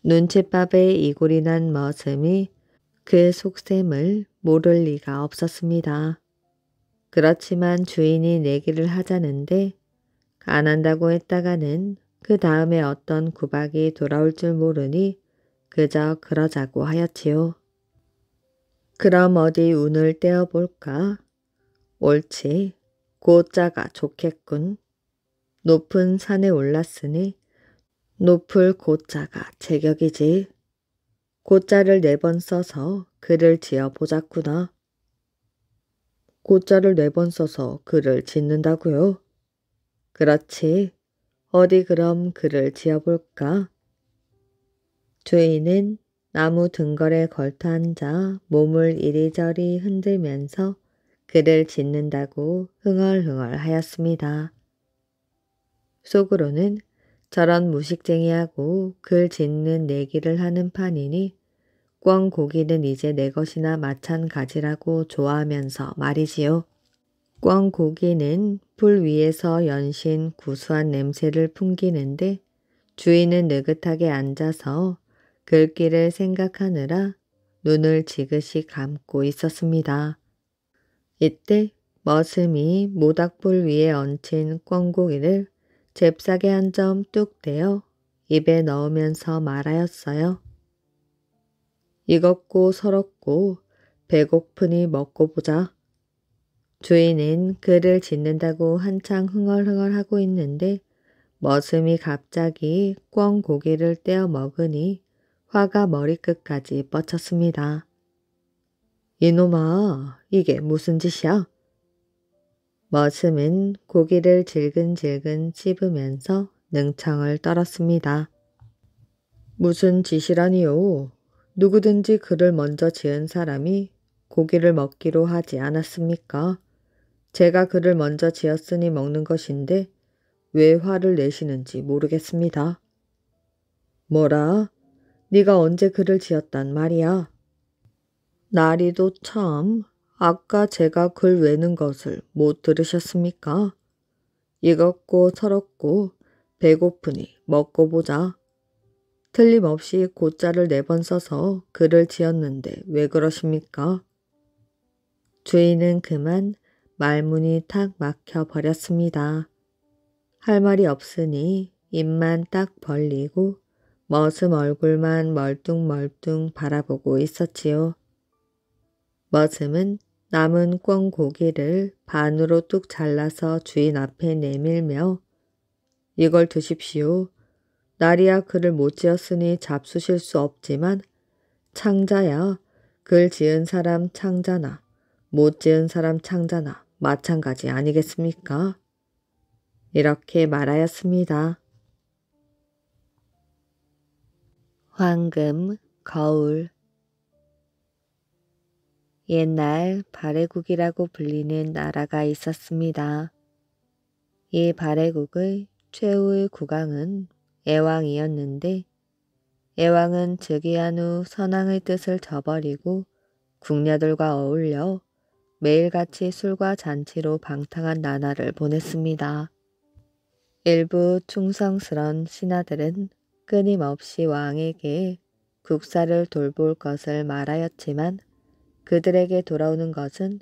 눈칫밥에 이골이 난 머슴이 그 속셈을 모를 리가 없었습니다. 그렇지만 주인이 내기를 하자는데 안 한다고 했다가는 그 다음에 어떤 구박이 돌아올 줄 모르니 그저 그러자고 하였지요. 그럼 어디 운을 떼어볼까? 옳지, 고자가 좋겠군. 높은 산에 올랐으니 높을 고자가 제격이지. 고자를 4번 써서 글을 지어 보자꾸나. 고자를 4번 써서 글을 짓는다고요? 그렇지. 어디 그럼 글을 지어볼까? 주인은 나무 등걸에 걸터 앉아 몸을 이리저리 흔들면서 글을 짓는다고 흥얼흥얼 하였습니다. 속으로는 저런 무식쟁이하고 글 짓는 내기를 하는 판이니 꿩 고기는 이제 내 것이나 마찬가지라고 좋아하면서 말이지요. 꿩 고기는 불 위에서 연신 구수한 냄새를 풍기는데 주인은 느긋하게 앉아서 글귀를 생각하느라 눈을 지그시 감고 있었습니다. 이때 머슴이 모닥불 위에 얹힌 꿩고기를 잽싸게 한 점 뚝 떼어 입에 넣으면서 말하였어요. 익었고 설었고 배고프니 먹고 보자. 주인은 글을 짓는다고 한창 흥얼흥얼하고 있는데 머슴이 갑자기 꿩 고기를 떼어 먹으니 화가 머리끝까지 뻗쳤습니다. 이놈아, 이게 무슨 짓이야? 머슴은 고기를 질근질근 씹으면서 능청을 떨었습니다. 무슨 짓이라니요? 누구든지 글을 먼저 지은 사람이 고기를 먹기로 하지 않았습니까? 제가 글을 먼저 지었으니 먹는 것인데 왜 화를 내시는지 모르겠습니다. 뭐라? 네가 언제 글을 지었단 말이야? 나리도 참, 아까 제가 글 외는 것을 못 들으셨습니까? 익었고 설었고 배고프니 먹고 보자. 틀림없이 고자를 4번 써서 글을 지었는데 왜 그러십니까? 주인은 그만 말문이 탁 막혀 버렸습니다. 할 말이 없으니 입만 딱 벌리고 머슴 얼굴만 멀뚱멀뚱 바라보고 있었지요. 머슴은 남은 꿩 고기를 반으로 뚝 잘라서 주인 앞에 내밀며 이걸 드십시오. 나리야 글을 못 지었으니 잡수실 수 없지만 창자야 글 지은 사람 창자나 못 지은 사람 창자나 마찬가지 아니겠습니까? 이렇게 말하였습니다. 황금, 거울. 옛날 발해국이라고 불리는 나라가 있었습니다. 이 발해국의 최후의 국왕은 애왕이었는데 애왕은 즉위한 후 선왕의 뜻을 저버리고 궁녀들과 어울려 매일같이 술과 잔치로 방탕한 나날을 보냈습니다. 일부 충성스런 신하들은 끊임없이 왕에게 국사를 돌볼 것을 말하였지만 그들에게 돌아오는 것은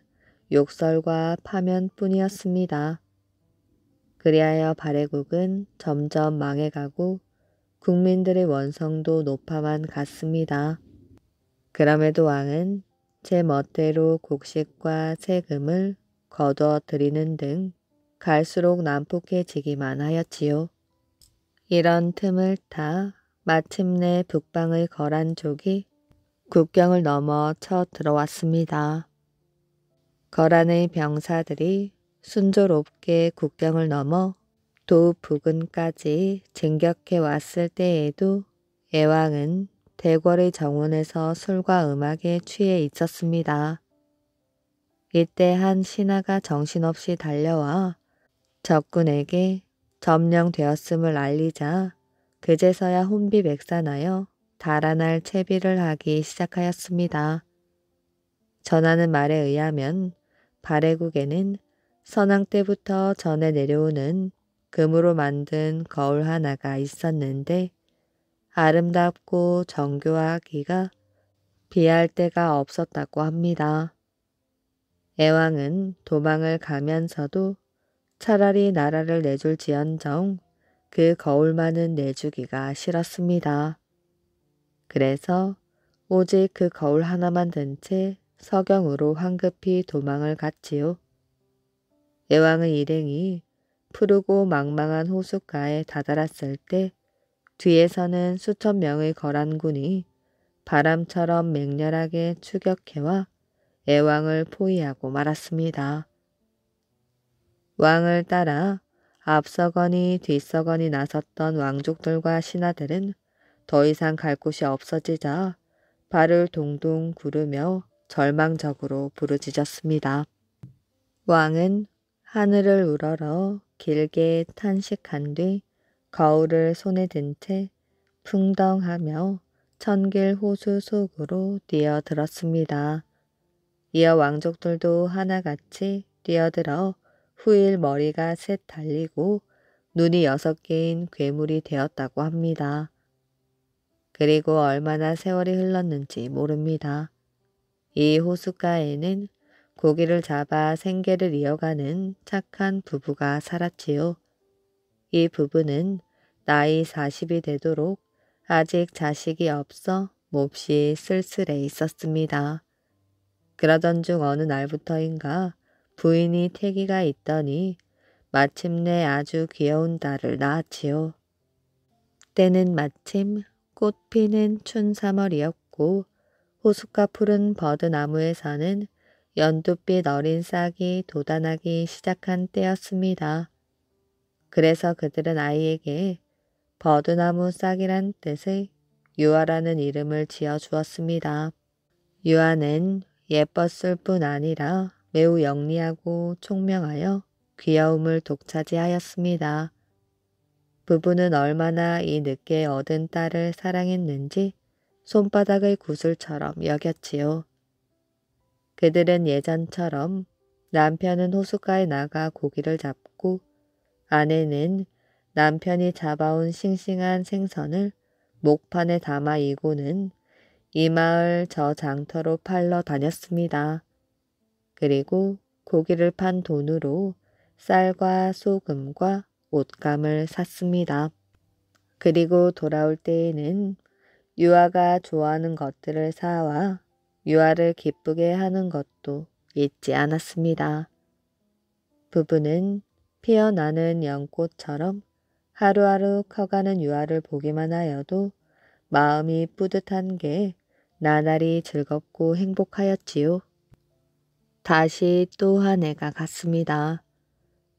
욕설과 파면뿐이었습니다. 그리하여 발해국은 점점 망해가고 국민들의 원성도 높아만 갔습니다. 그럼에도 왕은 제 멋대로 곡식과 세금을 거두어 드리는 등 갈수록 난폭해지기만 하였지요. 이런 틈을 타 마침내 북방의 거란족이 국경을 넘어 쳐 들어왔습니다. 거란의 병사들이 순조롭게 국경을 넘어 도 부근까지 진격해 왔을 때에도 애왕은 대궐의 정원에서 술과 음악에 취해 있었습니다. 이때 한 신하가 정신없이 달려와 적군에게 점령되었음을 알리자 그제서야 혼비백산하여 달아날 채비를 하기 시작하였습니다. 전하는 말에 의하면 발해국에는 선왕 때부터 전해 내려오는 금으로 만든 거울 하나가 있었는데 아름답고 정교하기가 비할 데가 없었다고 합니다. 애왕은 도망을 가면서도 차라리 나라를 내줄지언정 그 거울만은 내주기가 싫었습니다. 그래서 오직 그 거울 하나만 든 채 서경으로 황급히 도망을 갔지요. 애왕의 일행이 푸르고 망망한 호숫가에 다다랐을 때 뒤에서는 수천 명의 거란군이 바람처럼 맹렬하게 추격해와 애왕을 포위하고 말았습니다. 왕을 따라 앞서거니 뒤서거니 나섰던 왕족들과 신하들은 더 이상 갈 곳이 없어지자 발을 동동 구르며 절망적으로 부르짖었습니다. 왕은 하늘을 우러러 길게 탄식한 뒤 거울을 손에 든 채 풍덩하며 천길 호수 속으로 뛰어들었습니다. 이어 왕족들도 하나같이 뛰어들어 후일 머리가 셋 달리고 눈이 6개인 괴물이 되었다고 합니다. 그리고 얼마나 세월이 흘렀는지 모릅니다. 이 호숫가에는 고기를 잡아 생계를 이어가는 착한 부부가 살았지요. 이 부부는 나이 40이 되도록 아직 자식이 없어 몹시 쓸쓸해 있었습니다. 그러던 중 어느 날부터인가 부인이 태기가 있더니 마침내 아주 귀여운 딸을 낳았지요. 때는 마침 꽃 피는 춘 3월이었고 호숫가 푸른 버드나무에 사는 연두빛 어린 싹이 돋아나기 시작한 때였습니다. 그래서 그들은 아이에게 버드나무 싹이란 뜻의 유아라는 이름을 지어 주었습니다. 유아는 예뻤을 뿐 아니라 매우 영리하고 총명하여 귀여움을 독차지하였습니다. 부부는 얼마나 이 늦게 얻은 딸을 사랑했는지 손바닥의 구슬처럼 여겼지요. 그들은 예전처럼 남편은 호숫가에 나가 고기를 잡고 아내는 남편이 잡아온 싱싱한 생선을 목판에 담아 이고는 이 마을 저 장터로 팔러 다녔습니다. 그리고 고기를 판 돈으로 쌀과 소금과 옷감을 샀습니다. 그리고 돌아올 때에는 유아가 좋아하는 것들을 사와 유아를 기쁘게 하는 것도 잊지 않았습니다. 부부는 피어나는 연꽃처럼 하루하루 커가는 유아를 보기만 하여도 마음이 뿌듯한 게 나날이 즐겁고 행복하였지요. 다시 또 한 해가 갔습니다.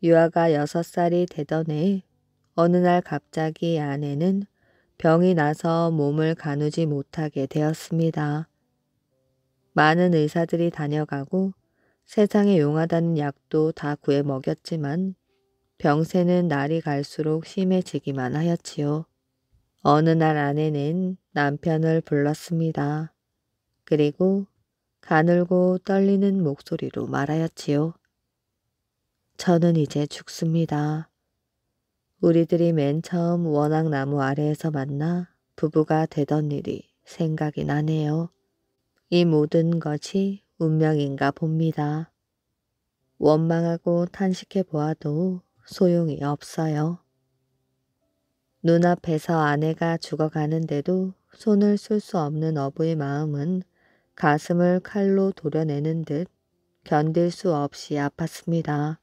유아가 6살이 되던 해 어느 날 갑자기 아내는 병이 나서 몸을 가누지 못하게 되었습니다. 많은 의사들이 다녀가고 세상에 용하다는 약도 다 구해 먹였지만 병세는 날이 갈수록 심해지기만 하였지요. 어느 날 아내는 남편을 불렀습니다. 그리고 가늘고 떨리는 목소리로 말하였지요. 저는 이제 죽습니다. 우리들이 맨 처음 원앙나무 아래에서 만나 부부가 되던 일이 생각이 나네요. 이 모든 것이 운명인가 봅니다. 원망하고 탄식해 보아도 소용이 없어요. 눈앞에서 아내가 죽어가는데도 손을 쓸 수 없는 어부의 마음은 가슴을 칼로 도려내는 듯 견딜 수 없이 아팠습니다.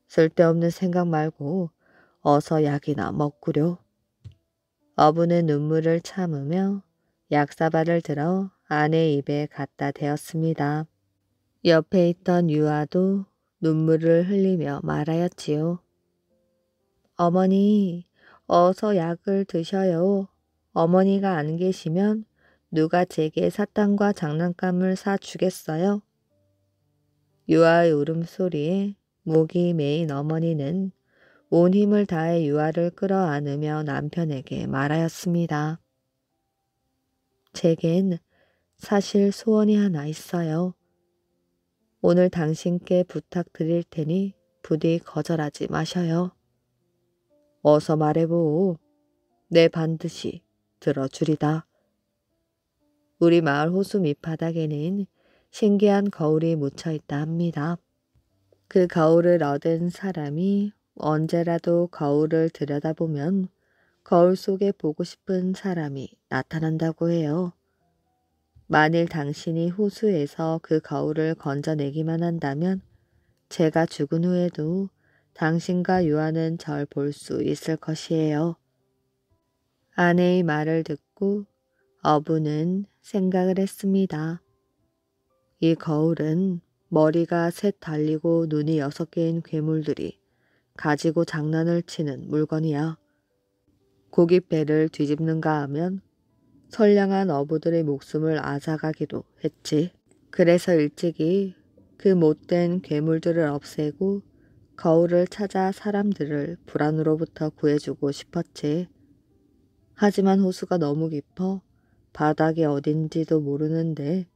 쓸데없는 생각 말고 어서 약이나 먹구려. 어부는 눈물을 참으며 약사발을 들어 아내 입에 갖다 대었습니다. 옆에 있던 유아도 눈물을 흘리며 말하였지요. 어머니, 어서 약을 드셔요. 어머니가 안 계시면 누가 제게 사탕과 장난감을 사주겠어요? 유아의 울음소리에 목이 메인 어머니는 온 힘을 다해 유아를 끌어안으며 남편에게 말하였습니다. 제겐 사실 소원이 하나 있어요. 오늘 당신께 부탁드릴 테니 부디 거절하지 마셔요. 어서 말해보오. 내 반드시 들어주리다. 우리 마을 호수 밑바닥에는 신기한 거울이 묻혀있다 합니다. 그 거울을 얻은 사람이 언제라도 거울을 들여다보면 거울 속에 보고 싶은 사람이 나타난다고 해요. 만일 당신이 호수에서 그 거울을 건져내기만 한다면 제가 죽은 후에도 당신과 유아는 절 볼 수 있을 것이에요. 아내의 말을 듣고 어부는 생각을 했습니다. 이 거울은 머리가 셋 달리고 눈이 6개인 괴물들이 가지고 장난을 치는 물건이야. 고깃배를 뒤집는가 하면 선량한 어부들의 목숨을 앗아가기도 했지. 그래서 일찍이 그 못된 괴물들을 없애고 거울을 찾아 사람들을 불안으로부터 구해주고 싶었지. 하지만 호수가 너무 깊어 바닥이 어딘지도 모르는데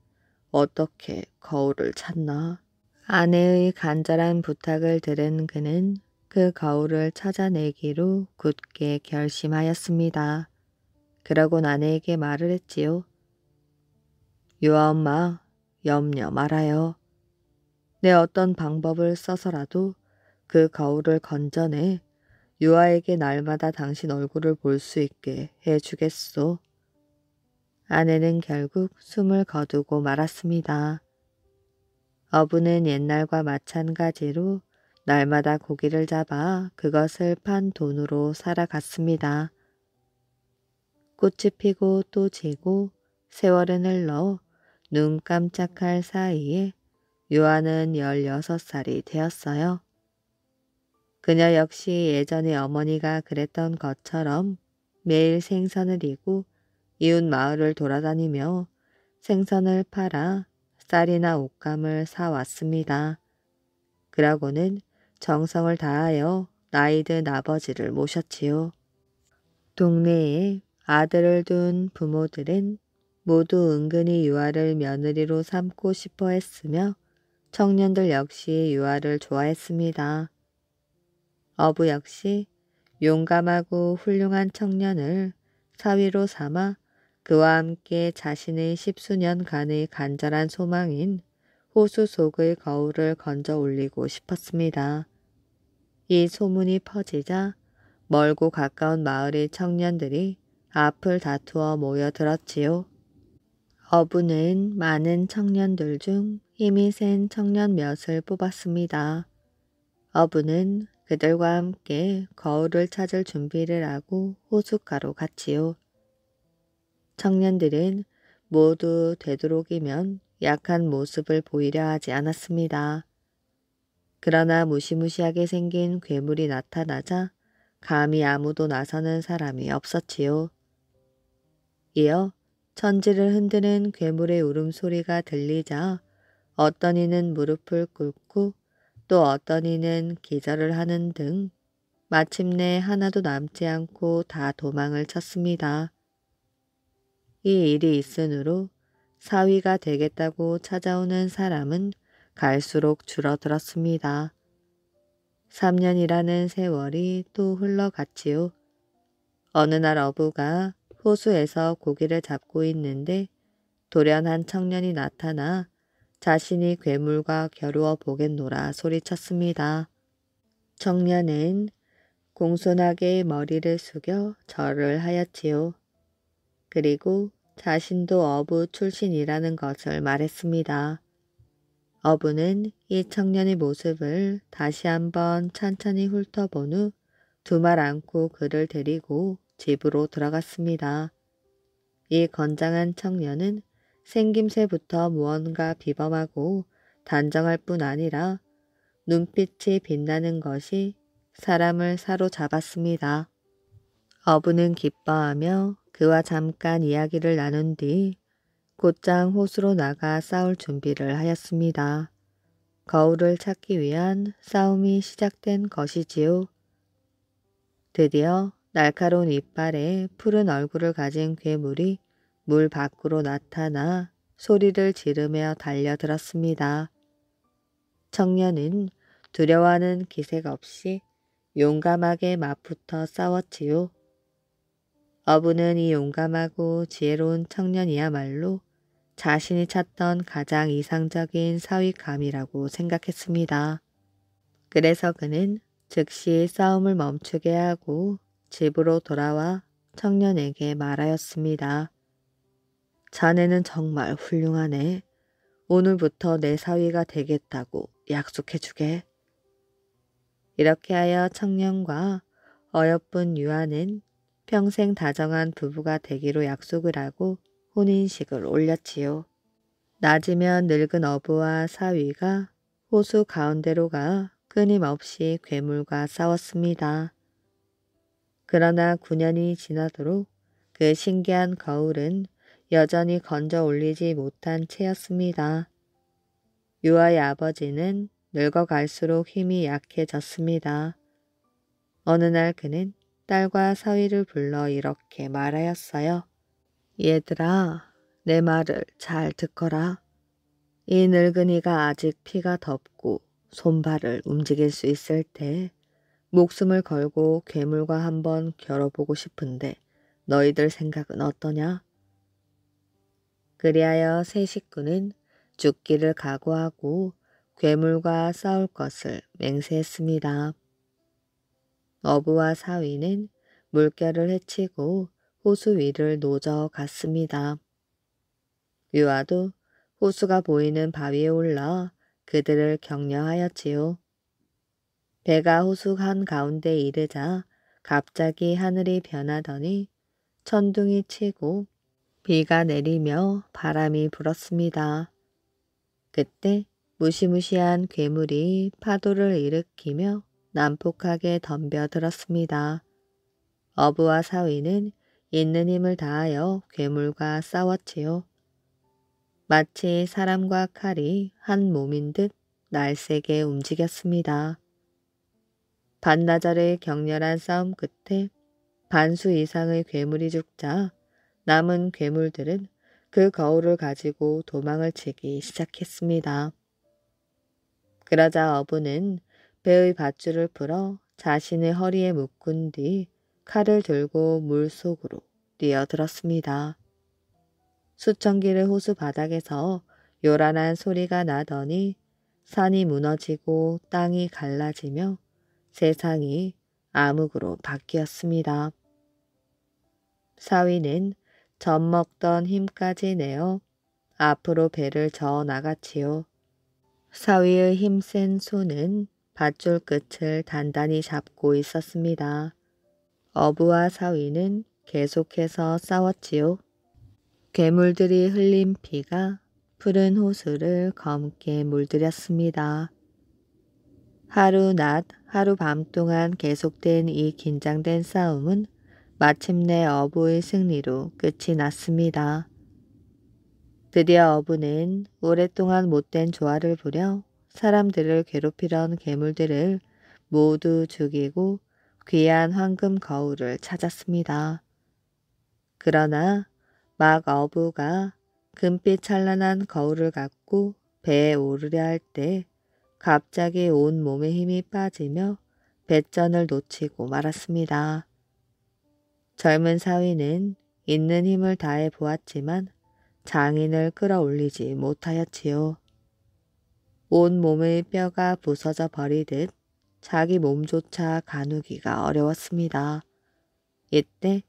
어떻게 거울을 찾나. 아내의 간절한 부탁을 들은 그는 그 거울을 찾아내기로 굳게 결심하였습니다. 그러곤 아내에게 말을 했지요. 유아 엄마, 염려 말아요. 내 어떤 방법을 써서라도 그 거울을 건져내 유아에게 날마다 당신 얼굴을 볼 수 있게 해주겠소. 아내는 결국 숨을 거두고 말았습니다. 어부는 옛날과 마찬가지로 날마다 고기를 잡아 그것을 판 돈으로 살아갔습니다. 꽃이 피고 또 지고 세월은 흘러 눈 깜짝할 사이에 유아는 16살이 되었어요. 그녀 역시 예전에 어머니가 그랬던 것처럼 매일 생선을 이고 이웃 마을을 돌아다니며 생선을 팔아 쌀이나 옷감을 사왔습니다. 그러고는 정성을 다하여 나이든 아버지를 모셨지요. 동네에 아들을 둔 부모들은 모두 은근히 유아를 며느리로 삼고 싶어 했으며 청년들 역시 유아를 좋아했습니다. 어부 역시 용감하고 훌륭한 청년을 사위로 삼아 그와 함께 자신의 10수년간의 간절한 소망인 호수 속의 거울을 건져 올리고 싶었습니다. 이 소문이 퍼지자 멀고 가까운 마을의 청년들이 앞을 다투어 모여들었지요. 어부는 많은 청년들 중 힘이 센 청년 몇을 뽑았습니다. 어부는 그들과 함께 거울을 찾을 준비를 하고 호숫가로 갔지요. 청년들은 모두 되도록이면 약한 모습을 보이려 하지 않았습니다. 그러나 무시무시하게 생긴 괴물이 나타나자 감히 아무도 나서는 사람이 없었지요. 이어 천지를 흔드는 괴물의 울음소리가 들리자 어떤 이는 무릎을 꿇고 또 어떤 이는 기절을 하는 등 마침내 하나도 남지 않고 다 도망을 쳤습니다. 이 일이 있으므로 사위가 되겠다고 찾아오는 사람은 갈수록 줄어들었습니다. 3년이라는 세월이 또 흘러갔지요. 어느 날 어부가 호수에서 고기를 잡고 있는데 돌연 한 청년이 나타나 자신이 괴물과 겨루어 보겠노라 소리쳤습니다. 청년은 공손하게 머리를 숙여 절을 하였지요. 그리고 자신도 어부 출신이라는 것을 말했습니다. 어부는 이 청년의 모습을 다시 한번 찬찬히 훑어본 후 두 말 안고 그를 데리고 집으로 들어갔습니다. 이 건장한 청년은 생김새부터 무언가 비범하고 단정할 뿐 아니라 눈빛이 빛나는 것이 사람을 사로잡았습니다. 어부는 기뻐하며 그와 잠깐 이야기를 나눈 뒤 곧장 호수로 나가 싸울 준비를 하였습니다. 거울을 찾기 위한 싸움이 시작된 것이지요. 드디어 날카로운 이빨에 푸른 얼굴을 가진 괴물이 물 밖으로 나타나 소리를 지르며 달려들었습니다. 청년은 두려워하는 기색 없이 용감하게 맞붙어 싸웠지요. 어부는 이 용감하고 지혜로운 청년이야말로 자신이 찾던 가장 이상적인 사위감이라고 생각했습니다. 그래서 그는 즉시 싸움을 멈추게 하고 집으로 돌아와 청년에게 말하였습니다. 자네는 정말 훌륭하네. 오늘부터 내 사위가 되겠다고 약속해주게. 이렇게 하여 청년과 어여쁜 유아는 평생 다정한 부부가 되기로 약속을 하고 혼인식을 올렸지요. 낮이면 늙은 어부와 사위가 호수 가운데로 가 끊임없이 괴물과 싸웠습니다. 그러나 9년이 지나도록 그 신기한 거울은 여전히 건져 올리지 못한 채였습니다. 유아의 아버지는 늙어갈수록 힘이 약해졌습니다. 어느 날 그는 딸과 사위를 불러 이렇게 말하였어요. 얘들아, 내 말을 잘 듣거라. 이 늙은이가 아직 피가 덥고 손발을 움직일 수 있을 때 목숨을 걸고 괴물과 한번 겨뤄보고 싶은데 너희들 생각은 어떠냐? 그리하여 세 식구는 죽기를 각오하고 괴물과 싸울 것을 맹세했습니다. 어부와 사위는 물결을 헤치고 호수 위를 노저 갔습니다. 유아도 호수가 보이는 바위에 올라 그들을 격려하였지요. 배가 호수 한가운데 이르자 갑자기 하늘이 변하더니 천둥이 치고 비가 내리며 바람이 불었습니다. 그때 무시무시한 괴물이 파도를 일으키며 난폭하게 덤벼들었습니다. 어부와 사위는 있는 힘을 다하여 괴물과 싸웠지요. 마치 사람과 칼이 한 몸인 듯 날쌔게 움직였습니다. 반나절의 격렬한 싸움 끝에 반수 이상의 괴물이 죽자 남은 괴물들은 그 거울을 가지고 도망을 치기 시작했습니다. 그러자 어부는 배의 밧줄을 풀어 자신의 허리에 묶은 뒤 칼을 들고 물속으로 뛰어들었습니다. 수천 길의 호수 바닥에서 요란한 소리가 나더니 산이 무너지고 땅이 갈라지며 세상이 암흑으로 바뀌었습니다. 사위는 젖먹던 힘까지 내어 앞으로 배를 저어 나갔지요. 사위의 힘센 손은 밧줄 끝을 단단히 잡고 있었습니다. 어부와 사위는 계속해서 싸웠지요. 괴물들이 흘린 피가 푸른 호수를 검게 물들였습니다. 하루 낮, 하루 밤 동안 계속된 이 긴장된 싸움은 마침내 어부의 승리로 끝이 났습니다. 드디어 어부는 오랫동안 못된 조화를 부려 사람들을 괴롭히던 괴물들을 모두 죽이고 귀한 황금 거울을 찾았습니다. 그러나 막 어부가 금빛 찬란한 거울을 갖고 배에 오르려 할 때 갑자기 온 몸에 힘이 빠지며 배전을 놓치고 말았습니다. 젊은 사위는 있는 힘을 다해 보았지만 장인을 끌어올리지 못하였지요. 온 몸의 뼈가 부서져 버리듯 자기 몸조차 가누기가 어려웠습니다. 이때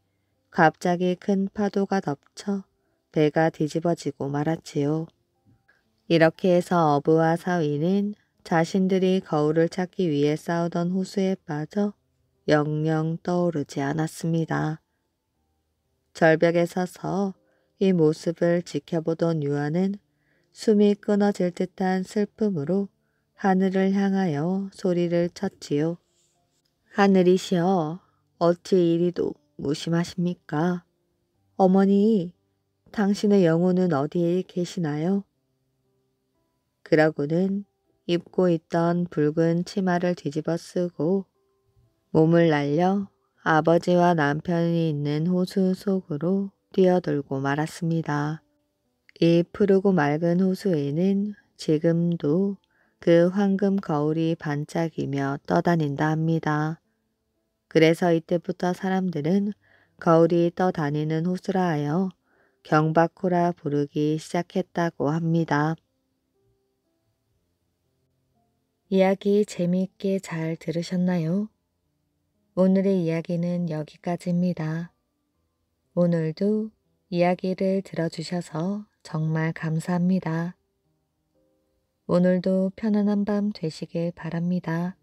갑자기 큰 파도가 덮쳐 배가 뒤집어지고 말았지요. 이렇게 해서 어부와 사위는 자신들이 거울을 찾기 위해 싸우던 호수에 빠져 영영 떠오르지 않았습니다. 절벽에 서서 이 모습을 지켜보던 유아는 숨이 끊어질 듯한 슬픔으로 하늘을 향하여 소리를 쳤지요. 하늘이시여, 어찌 이리도 무심하십니까? 어머니, 당신의 영혼은 어디에 계시나요? 그러고는 입고 있던 붉은 치마를 뒤집어 쓰고 몸을 날려 아버지와 남편이 있는 호수 속으로 뛰어들고 말았습니다. 이 푸르고 맑은 호수에는 지금도 그 황금 거울이 반짝이며 떠다닌다 합니다. 그래서 이때부터 사람들은 거울이 떠다니는 호수라 하여 경박호라 부르기 시작했다고 합니다. 이야기 재미있게 잘 들으셨나요? 오늘의 이야기는 여기까지입니다. 오늘도 이야기를 들어주셔서 정말 감사합니다. 오늘도 편안한 밤 되시길 바랍니다.